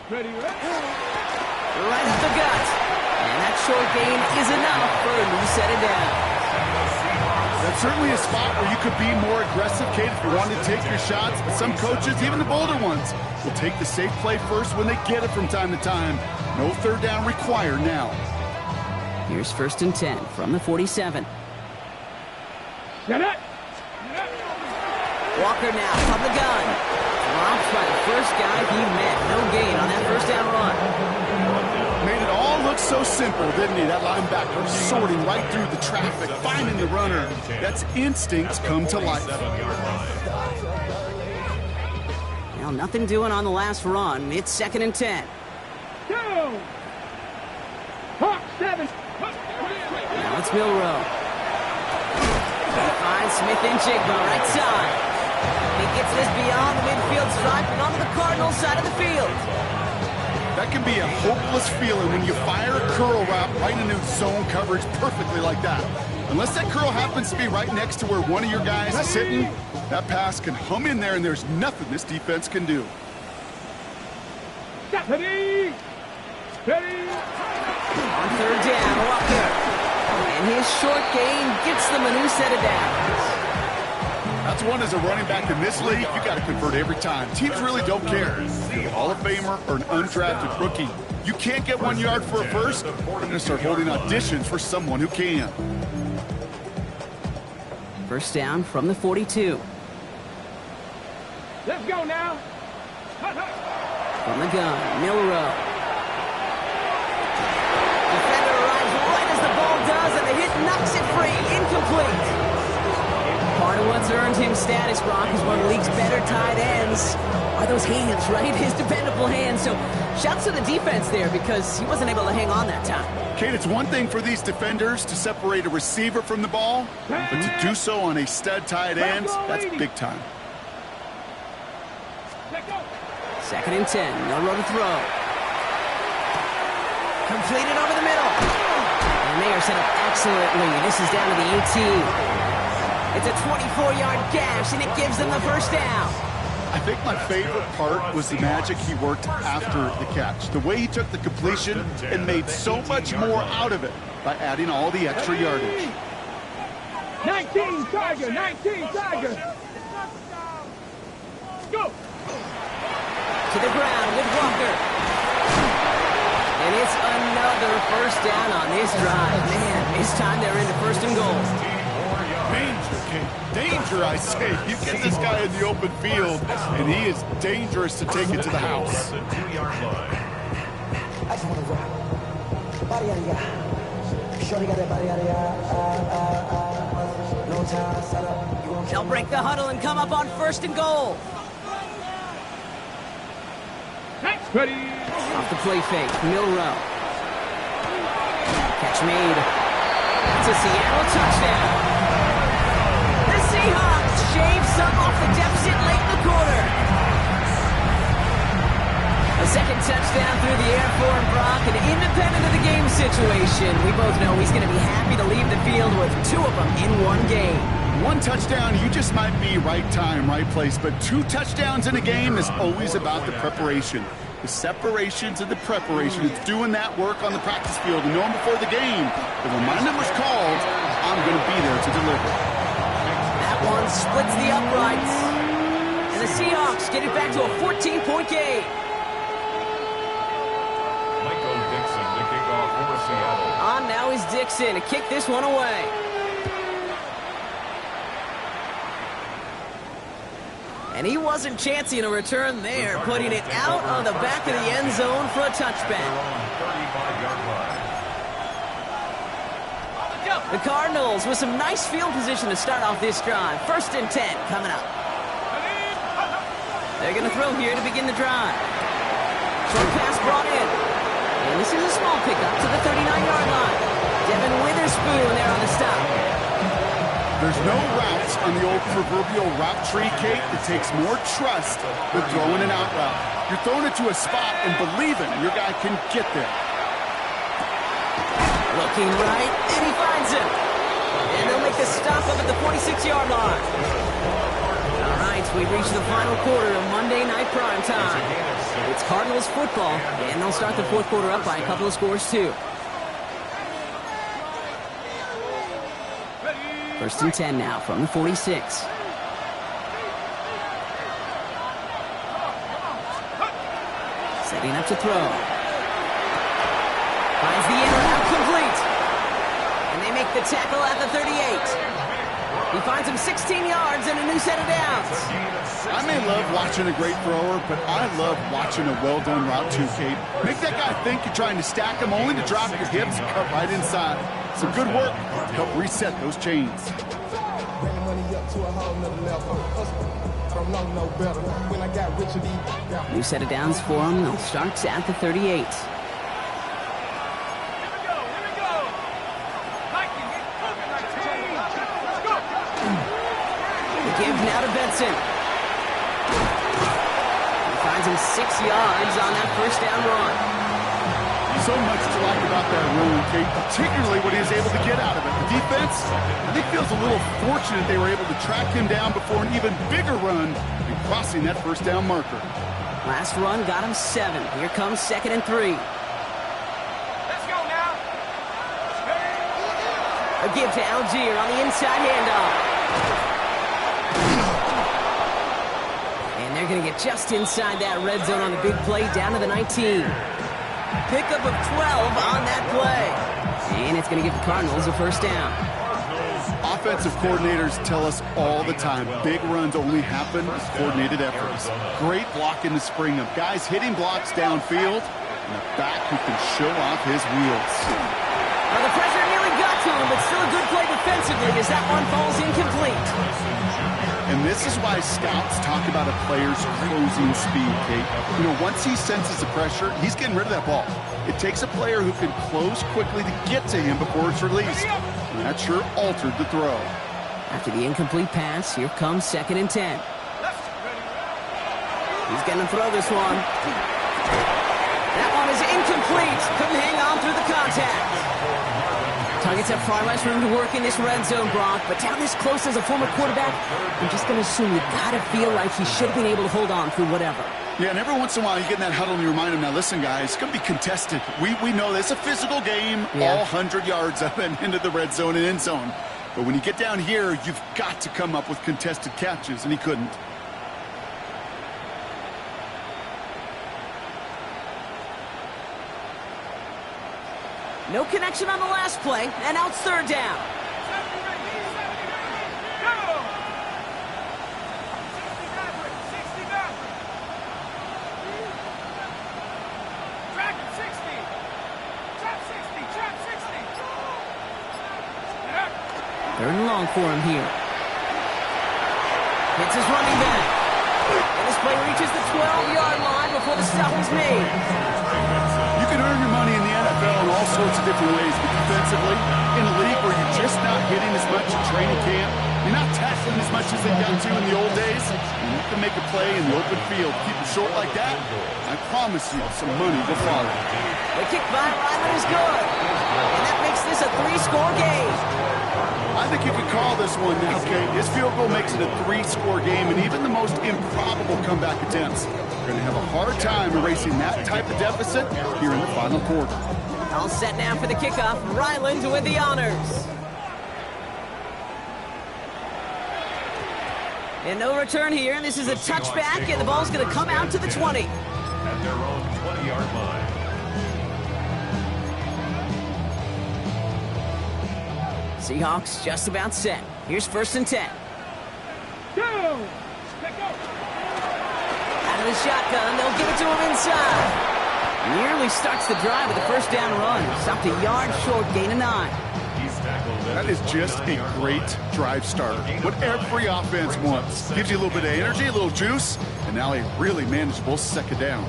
Ready. Right at the gut. And that short gain is enough for a new set of downs. That's certainly a spot where you could be more aggressive, Kate, if you wanted to take your shots. But some coaches, even the bolder ones, will take the safe play first when they get it from time to time. No 3rd down required now. Here's 1st and 10 from the 47. Get it. Walker now from the gun. Dropped by the first guy he met. No gain on that 1st down run. Made it all look so simple, didn't he? That linebacker sorting right through the traffic, finding the runner. That's instincts come to life. Well, nothing doing on the last run. It's 2nd and 10. Go. Hawk 7. Now it's Milrow. He finds Smith and Jigba right side. He gets this beyond the midfield stripe and onto the Cardinals side of the field. That can be a hopeless feeling when you fire a curl route right into zone coverage perfectly like that. Unless that curl happens to be right next to where one of your guys is sitting, that pass can hum in there and there's nothing this defense can do. Ready. Ready. On 3rd down, Walker. And his short gain gets them a new set of downs. That's one as a running back in this league, you got to convert every time. Teams really don't care. If you're a Hall of Famer or an undrafted rookie, you can't get 1 yard for a first, they're going to start holding auditions for someone who can. 1st down from the 42. Let's go now. From the gun, Milrow. Defender arrives right as the ball does, and the hit knocks it free. Incomplete. Part of what's earned him status, Brock, is one of the league's better tight ends. Are those hands, right? His dependable hands. So shouts to the defense there because he wasn't able to hang on that time. Kate, it's one thing for these defenders to separate a receiver from the ball, but to do so on a stud tight end, that's big time. 2nd and 10. No room to throw. Completed over the middle. And they are set up excellently. This is down to the 18. It's a 24-yard gash, and it gives them the first down. I think my favorite part was the magic he worked after the catch. The way he took the completion and made so much more out of it by adding all the extra yardage. 19 Tiger, 19 Tiger. Go. To the ground with Walker. And it's another first down on this drive. Man, this time they're into 1st and goal. Danger, Kate. Danger, I say. You get this guy in the open field, and he is dangerous to take it to the house. They'll break the huddle and come up on 1st and goal. Ready. Off the play fake, Milrow. Catch made. It's a Seattle touchdown. The Seahawks shave some off the deficit late in the quarter. A second touchdown through the air for Brock, and independent of the game situation, we both know he's going to be happy to leave the field with 2 of them in one game. 1 touchdown, you just might be right time, right place, but 2 touchdowns in a game is always about the preparation. The separations and the preparation. It's doing that work on the practice field and knowing before the game that when my number's called, I'm going to be there to deliver. That one splits the uprights. And the Seahawks get it back to a 14-point game. Michael Dixon to kick off for Seattle. On now is Dixon to kick this one away. And he wasn't chancing a return there, putting it out on the back of the end zone for a touchback. The Cardinals with some nice field position to start off this drive. 1st and 10 coming up. They're going to throw here to begin the drive. Short pass brought in. And this is a small pickup to the 39-yard line. Devin Witherspoon there on the stop. There's no routes on the old proverbial route tree, Kate. It takes more trust than throwing an out route. You're throwing it to a spot and believing your guy can get there. Looking right, and he finds him. And they'll make the stop up at the 46-yard line. All right, we've reached the final quarter of Monday Night Prime Time. It's Cardinals football, and they'll start the 4th quarter up by a couple of scores, too. 1st and 10 now from the 46. Setting up to throw. Finds the end route complete. And they make the tackle at the 38. He finds him 16 yards and a new set of downs. I may love watching a great thrower, but I love watching a well-done route too, Kate. Make that guy think you're trying to stack him only to drop your hips and cut right inside. Some good work to help reset those chains. New set of downs for him. They'll start at the 38. The give now to Benson. He finds him 6 yards on that 1st down run. So much to like about that run, Kate, particularly what he was able to get out of it. The defense, I think, feels a little fortunate they were able to track him down before an even bigger run and crossing that 1st down marker. Last run got him 7. Here comes 2nd and 3. Let's go now. A give to Algier on the inside handoff. And they're going to get just inside that red zone on the big play down to the 19. Pickup of 12 on that play. And it's going to give the Cardinals a 1st down. Offensive coordinators tell us all the time, big runs only happen with coordinated efforts. Great blocking to spring them. Guys hitting blocks downfield, and a back who can show off his wheels. Oh, the pressure nearly got to to him, but still a good play defensively as that one falls incomplete. And this is why scouts talk about a player's closing speed, Kate. You know, once he senses the pressure, he's getting rid of that ball. It takes a player who can close quickly to get to him before it's released. And that sure altered the throw. After the incomplete pass, here comes 2nd and 10. He's going to throw this one. That one is incomplete. Couldn't hang on through the contact. Targets have far less room to work in this red zone, Brock, but down this close as a former quarterback, I'm just going to assume you got to feel like he should have been able to hold on through whatever. Yeah, and every once in a while you get in that huddle and you remind him, now listen, guys, it's going to be contested. We know this. It's a physical game, all 100 yards up and into the red zone and end zone. But when you get down here, you've got to come up with contested catches, and he couldn't. No connection on the last play, and now it's 3rd down. Third and long for him here. Hits his running back. And this play reaches the 12-yard line before the stop is made. You can earn your money in the NFL in all sorts of different ways, but defensively, in a league where you're just not hitting as much at training camp, you're not tackling as much as they got to in the old days, and you can make a play in the open field. Keep it short like that, I promise you some money will follow. The kick by Ryland is good. And that makes this a 3-score game. I think you could call this one now, Kate. His field goal makes it a 3-score game, and even the most improbable comeback attempts are going to have a hard time erasing that type of deficit here in the final quarter. All set now for the kickoff. Ryland with the honors. And no return here. This is a touchback, and the ball's going to come out to the 20. At their own 20-yard line. Seahawks just about set. Here's 1st and 10. Out of the shotgun, they'll give it to him inside. Nearly starts the drive with a 1st down run. Stopped a yard short, gain of 9. That is just a great drive starter. What every offense wants. Gives you a little bit of energy, a little juice, and now a really manageable 2nd down.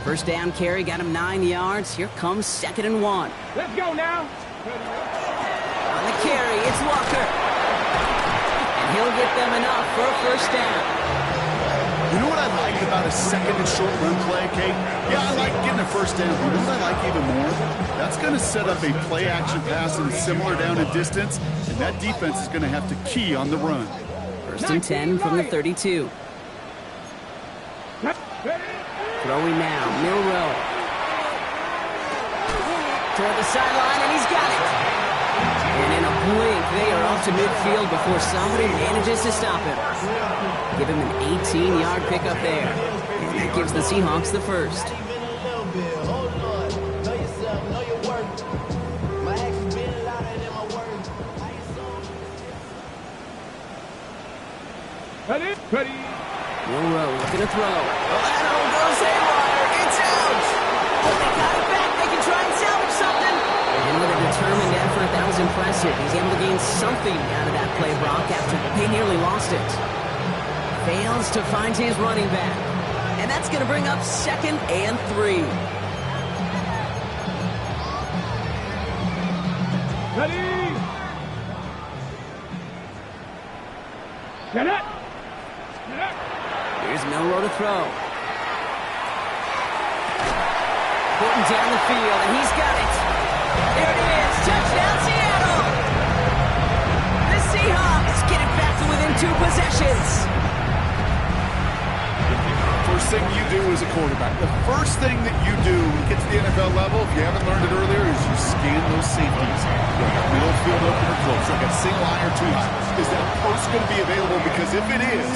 1st down carry got him 9 yards. Here comes 2nd and 1. Let's go now. On the carry, it's Walker. And he'll get them enough for a 1st down. You know what I like about a 2nd and short run play, Kate? Yeah, I like getting a 1st down. But you know what I like even more? That's going to set up a play-action pass and similar down in distance, and that defense is going to have to key on the run. 1st and 10 from the 32. Throwing now, Milrow. Toward the sideline, and he's got it. And in a blink, they are off to midfield before somebody manages to stop him. Give him an 18-yard pickup there. And that gives the Seahawks the 1st. Ready. Milrow looking to throw. Oh, goes haywire. It's out. Oh, they got it back. They can try and salvage something. And with a determined effort, that was impressive. He's able to gain something out of that play, Brock, after they nearly lost it. Fails to find his running back. And that's going to bring up 2nd and 3. Ready. Get it. Here's Milrow to throw. Putting down the field, and he's got it. There it is. Touchdown, Seattle. The Seahawks get it back to within 2 possessions. First thing you do as a quarterback, the first thing that you do when you get to the NFL level, if you haven't learned it earlier, is you scan those safeties. Middle field open or close, like a single eye or 2 eye. Is that post going to be available? Because if it is,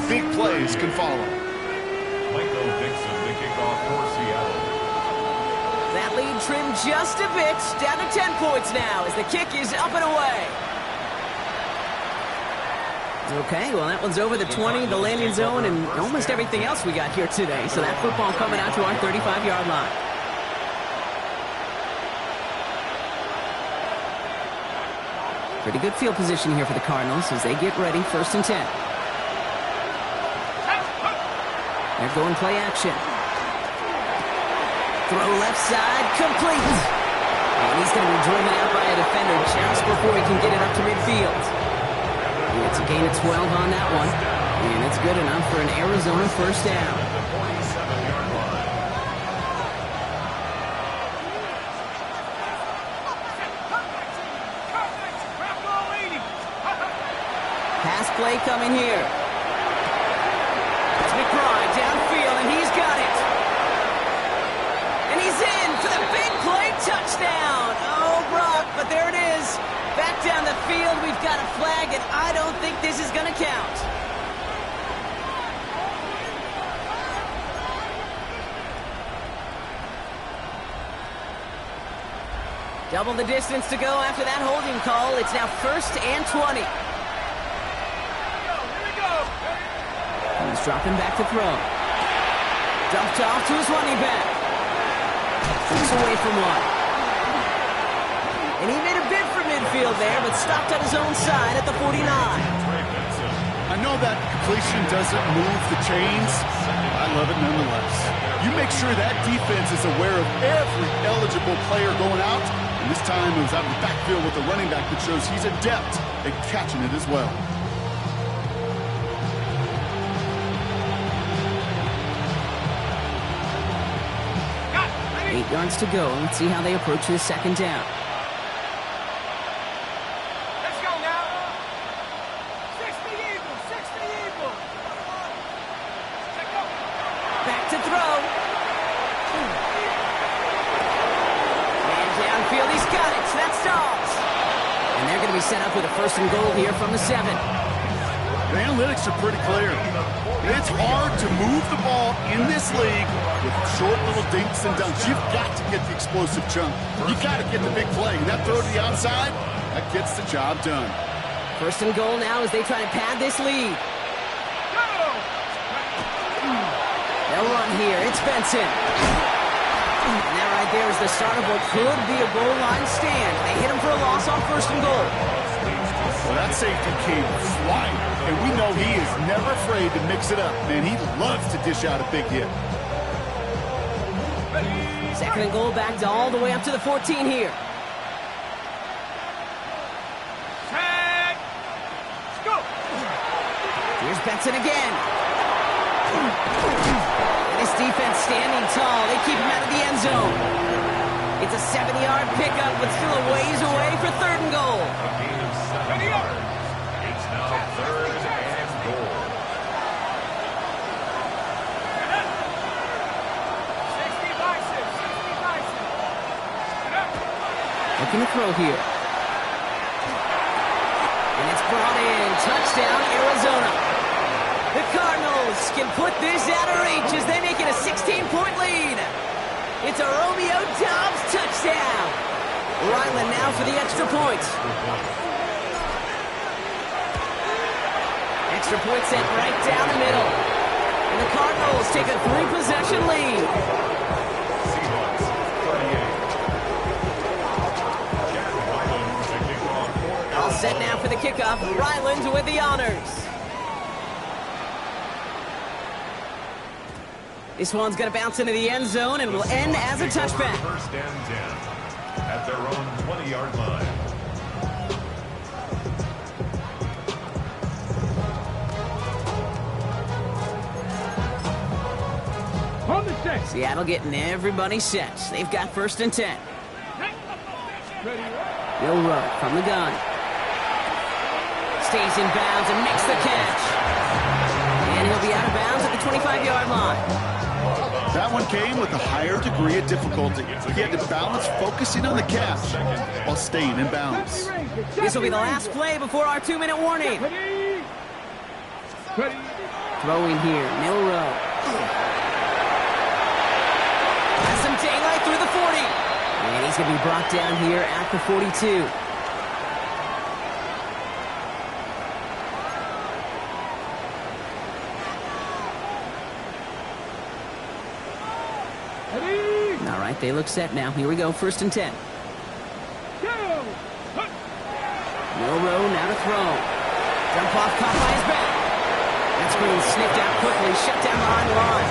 big plays can follow. Michael Dixon, the kickoff for Seattle. That lead trimmed just a bit, down to 10 points now as the kick is up and away. Okay, well, that one's over the 20, the landing zone, and almost everything else we got here today. So that football coming out to our 35-yard line. Pretty good field position here for the Cardinals as they get ready, 1st and 10. They're going play action. Throw left side, complete. And he's going to be driven out by a defender just before he can get it up to midfield. And it's a gain of 12 on that one. And it's good enough for an Arizona 1st down. Pass play coming here. It's McBride downfield, and he's got it. And he's in for the big play touchdown. Oh, Brock, but there it is. Back down the field, we've got a flag, and I don't think this is going to count. Double the distance to go after that holding call. It's now 1st and 20. He's dropping back to throw. Dumped off to his running back. He's away from one. And he made a bid for midfield there, but stopped on his own side at the 49. I know that completion doesn't move the chains. I love it nonetheless. You make sure that defense is aware of every eligible player going out. And this time it was out in the backfield with the running back that shows he's adept at catching it as well. 8 yards to go. Let's see how they approach this 2nd down. Let's go now. 60 Eagles, 60 Eagles. Back to throw. And downfield, he's got it. So that's Dobbs. And they're going to be set up with a 1st and goal here from the 7. The analytics are pretty clear. It's hard to move the ball in this league with short little dinks and dunks. You've got to get the explosive chunk. You've got to get the big play. And that throw to the outside, that gets the job done. 1st and goal now as they try to pad this lead. They'll run here. It's Benson. And that right there is the start of what could be a goal line stand. They hit him for a loss on 1st and goal. Well, that safety came flying, and we know he is never afraid to mix it up. Man, he loves to dish out a big hit. 2nd and goal, backed all the way up to the 14 here. Tag. Let's go. Here's Benson again. And this defense standing tall. They keep him out of the end zone. It's a 70-yard pickup, but still a ways away for 3rd and goal. It's now 3rd and goal. 60 Bison, 60 Bison. Looking to throw here. And it's brought in. Touchdown, Arizona. The Cardinals can put this out of reach as they make it a 16-point lead. It's a Romeo Dobbs touchdown. Ryland now for the extra point. Extra point set right down the middle. And the Cardinals take a 3-possession lead. Seahawks 38. All set now for the kickoff. Ryland with the honors. This one's going to bounce into the end zone and will end as a touchback. 1st and 10 at their own 20-yard line. On the check. Seattle getting everybody set. They've got 1st and 10. Bill Rudd from the gun. Stays in bounds and makes the catch. And he'll be out of bounds at the 25-yard line. That one came with a higher degree of difficulty. He had to balance focusing on the catch while staying in bounds. This will be the last play before our 2-minute warning. Ready. Throwing here, Milrow. Has some daylight through the 40. And he's going to be brought down here at the 42. All right, they look set now. Here we go, 1st and 10. Milrow now to throw. Jump off, caught by his back. That screen sniffed out quickly, shut down behind the line.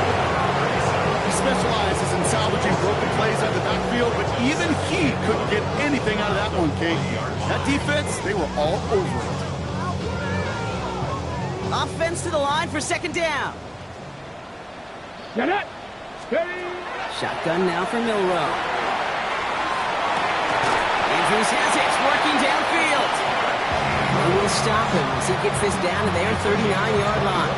He specializes in salvaging broken plays out of the backfield, but even he couldn't get anything out of that one, Kate. That defense, they were all over it. Offense to the line for second down. Get it. Steady. Shotgun now for Milrow. Andrews has it, working downfield. They will stop him as he gets this down to their 39-yard line.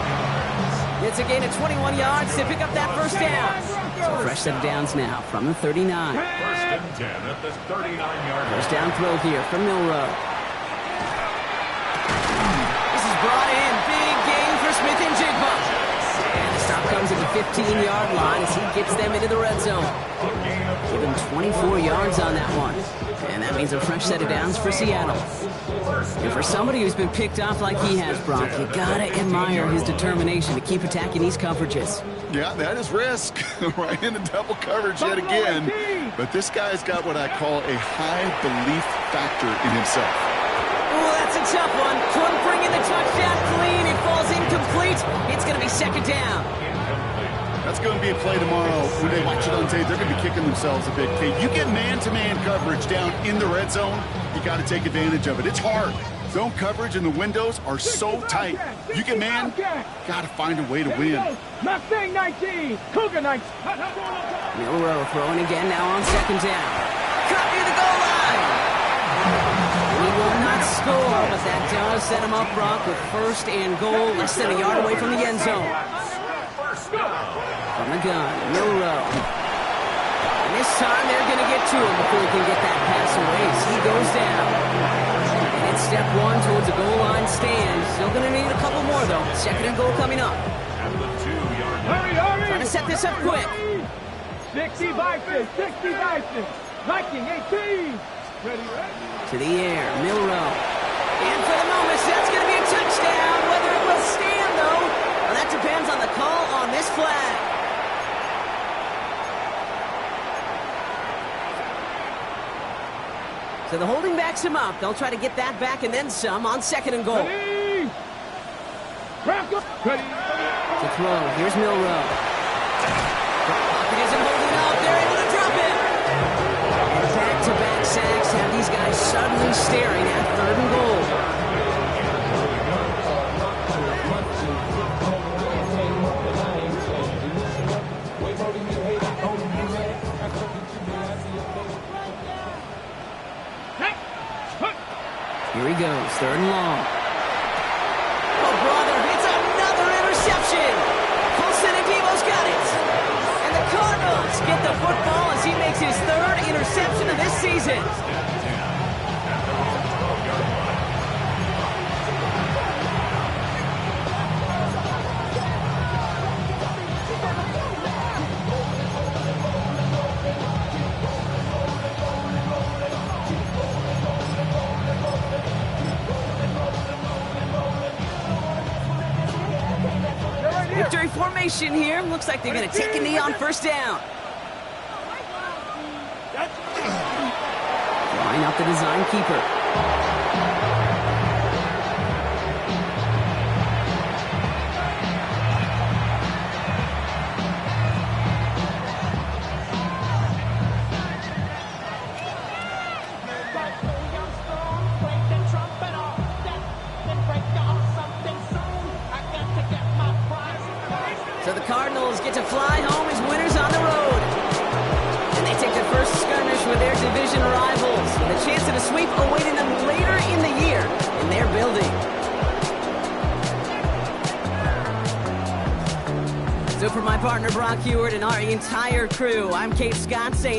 It's a gain of 21 yards to pick up that first down. So fresh set of downs now from the 39. First and 10 at the 39-yard line. First down throw here from Milrow. This is brought in. Big gain for Smith and Jigba. And the stop comes at the 15-yard line as he gets them into the red zone. Give him 24 yards on that one. And that means a fresh set of downs for Seattle. And for somebody who's been picked off like he has, Brock, you gotta admire his determination to keep attacking these coverages. Yeah, that is risk. Right into double coverage yet again. But this guy's got what I call a high belief factor in himself. Oh, that's a tough one. Couldn't bring in the touchdown clean. It falls incomplete. It's going to be second down. That's going to be a play tomorrow. When they watch it on tape, they're going to be kicking themselves a bit. Kate, you get man-to-man coverage down in the red zone, you got to take advantage of it. It's hard. Zone coverage and the windows are so tight. You get man, got to find a way to win. Mustang 19, Cougar 19. Milrow throwing again now on second down. Cut near the goal line. He will not score, but that does set him up, Brock, with first and goal, less than a yard away from the end zone. From the gun, Milrow. And this time they're going to get to him before he can get that pass away. So he goes down. And it's step one towards a goal line stand. Still going to need a couple more, though. Second and goal coming up. Hurry, hurry. Trying to set this up quick. 60 Vikings, 60 Vikings. Viking 18. Ready, ready. To the air, Milrow. And for the moment, that's going to be a touchdown. Whether it will stand, though, well, that depends on the call on this flag. So the holding backs him up. They'll try to get that back and then some on second and goal. Ready. Ready. To throw, here's Milrow. Pocket isn't holding up. They're able to drop it. And back-to-back sacks have these guys suddenly staring at third and goal. Here he goes, third and long. Oh, brother, it's another interception. Colson and Devo's got it. And the Cardinals get the football as he makes his third interception of this season. Victory formation here. Looks like they're going to take a knee on first down. Line up the design keeper. So the Cardinals get to fly home as winners on the road. And they take their first skirmish with their division rivals, with a chance at a sweep awaiting them later in the year in their building. So for my partner Brock Heward and our entire crew, I'm Kate Scott saying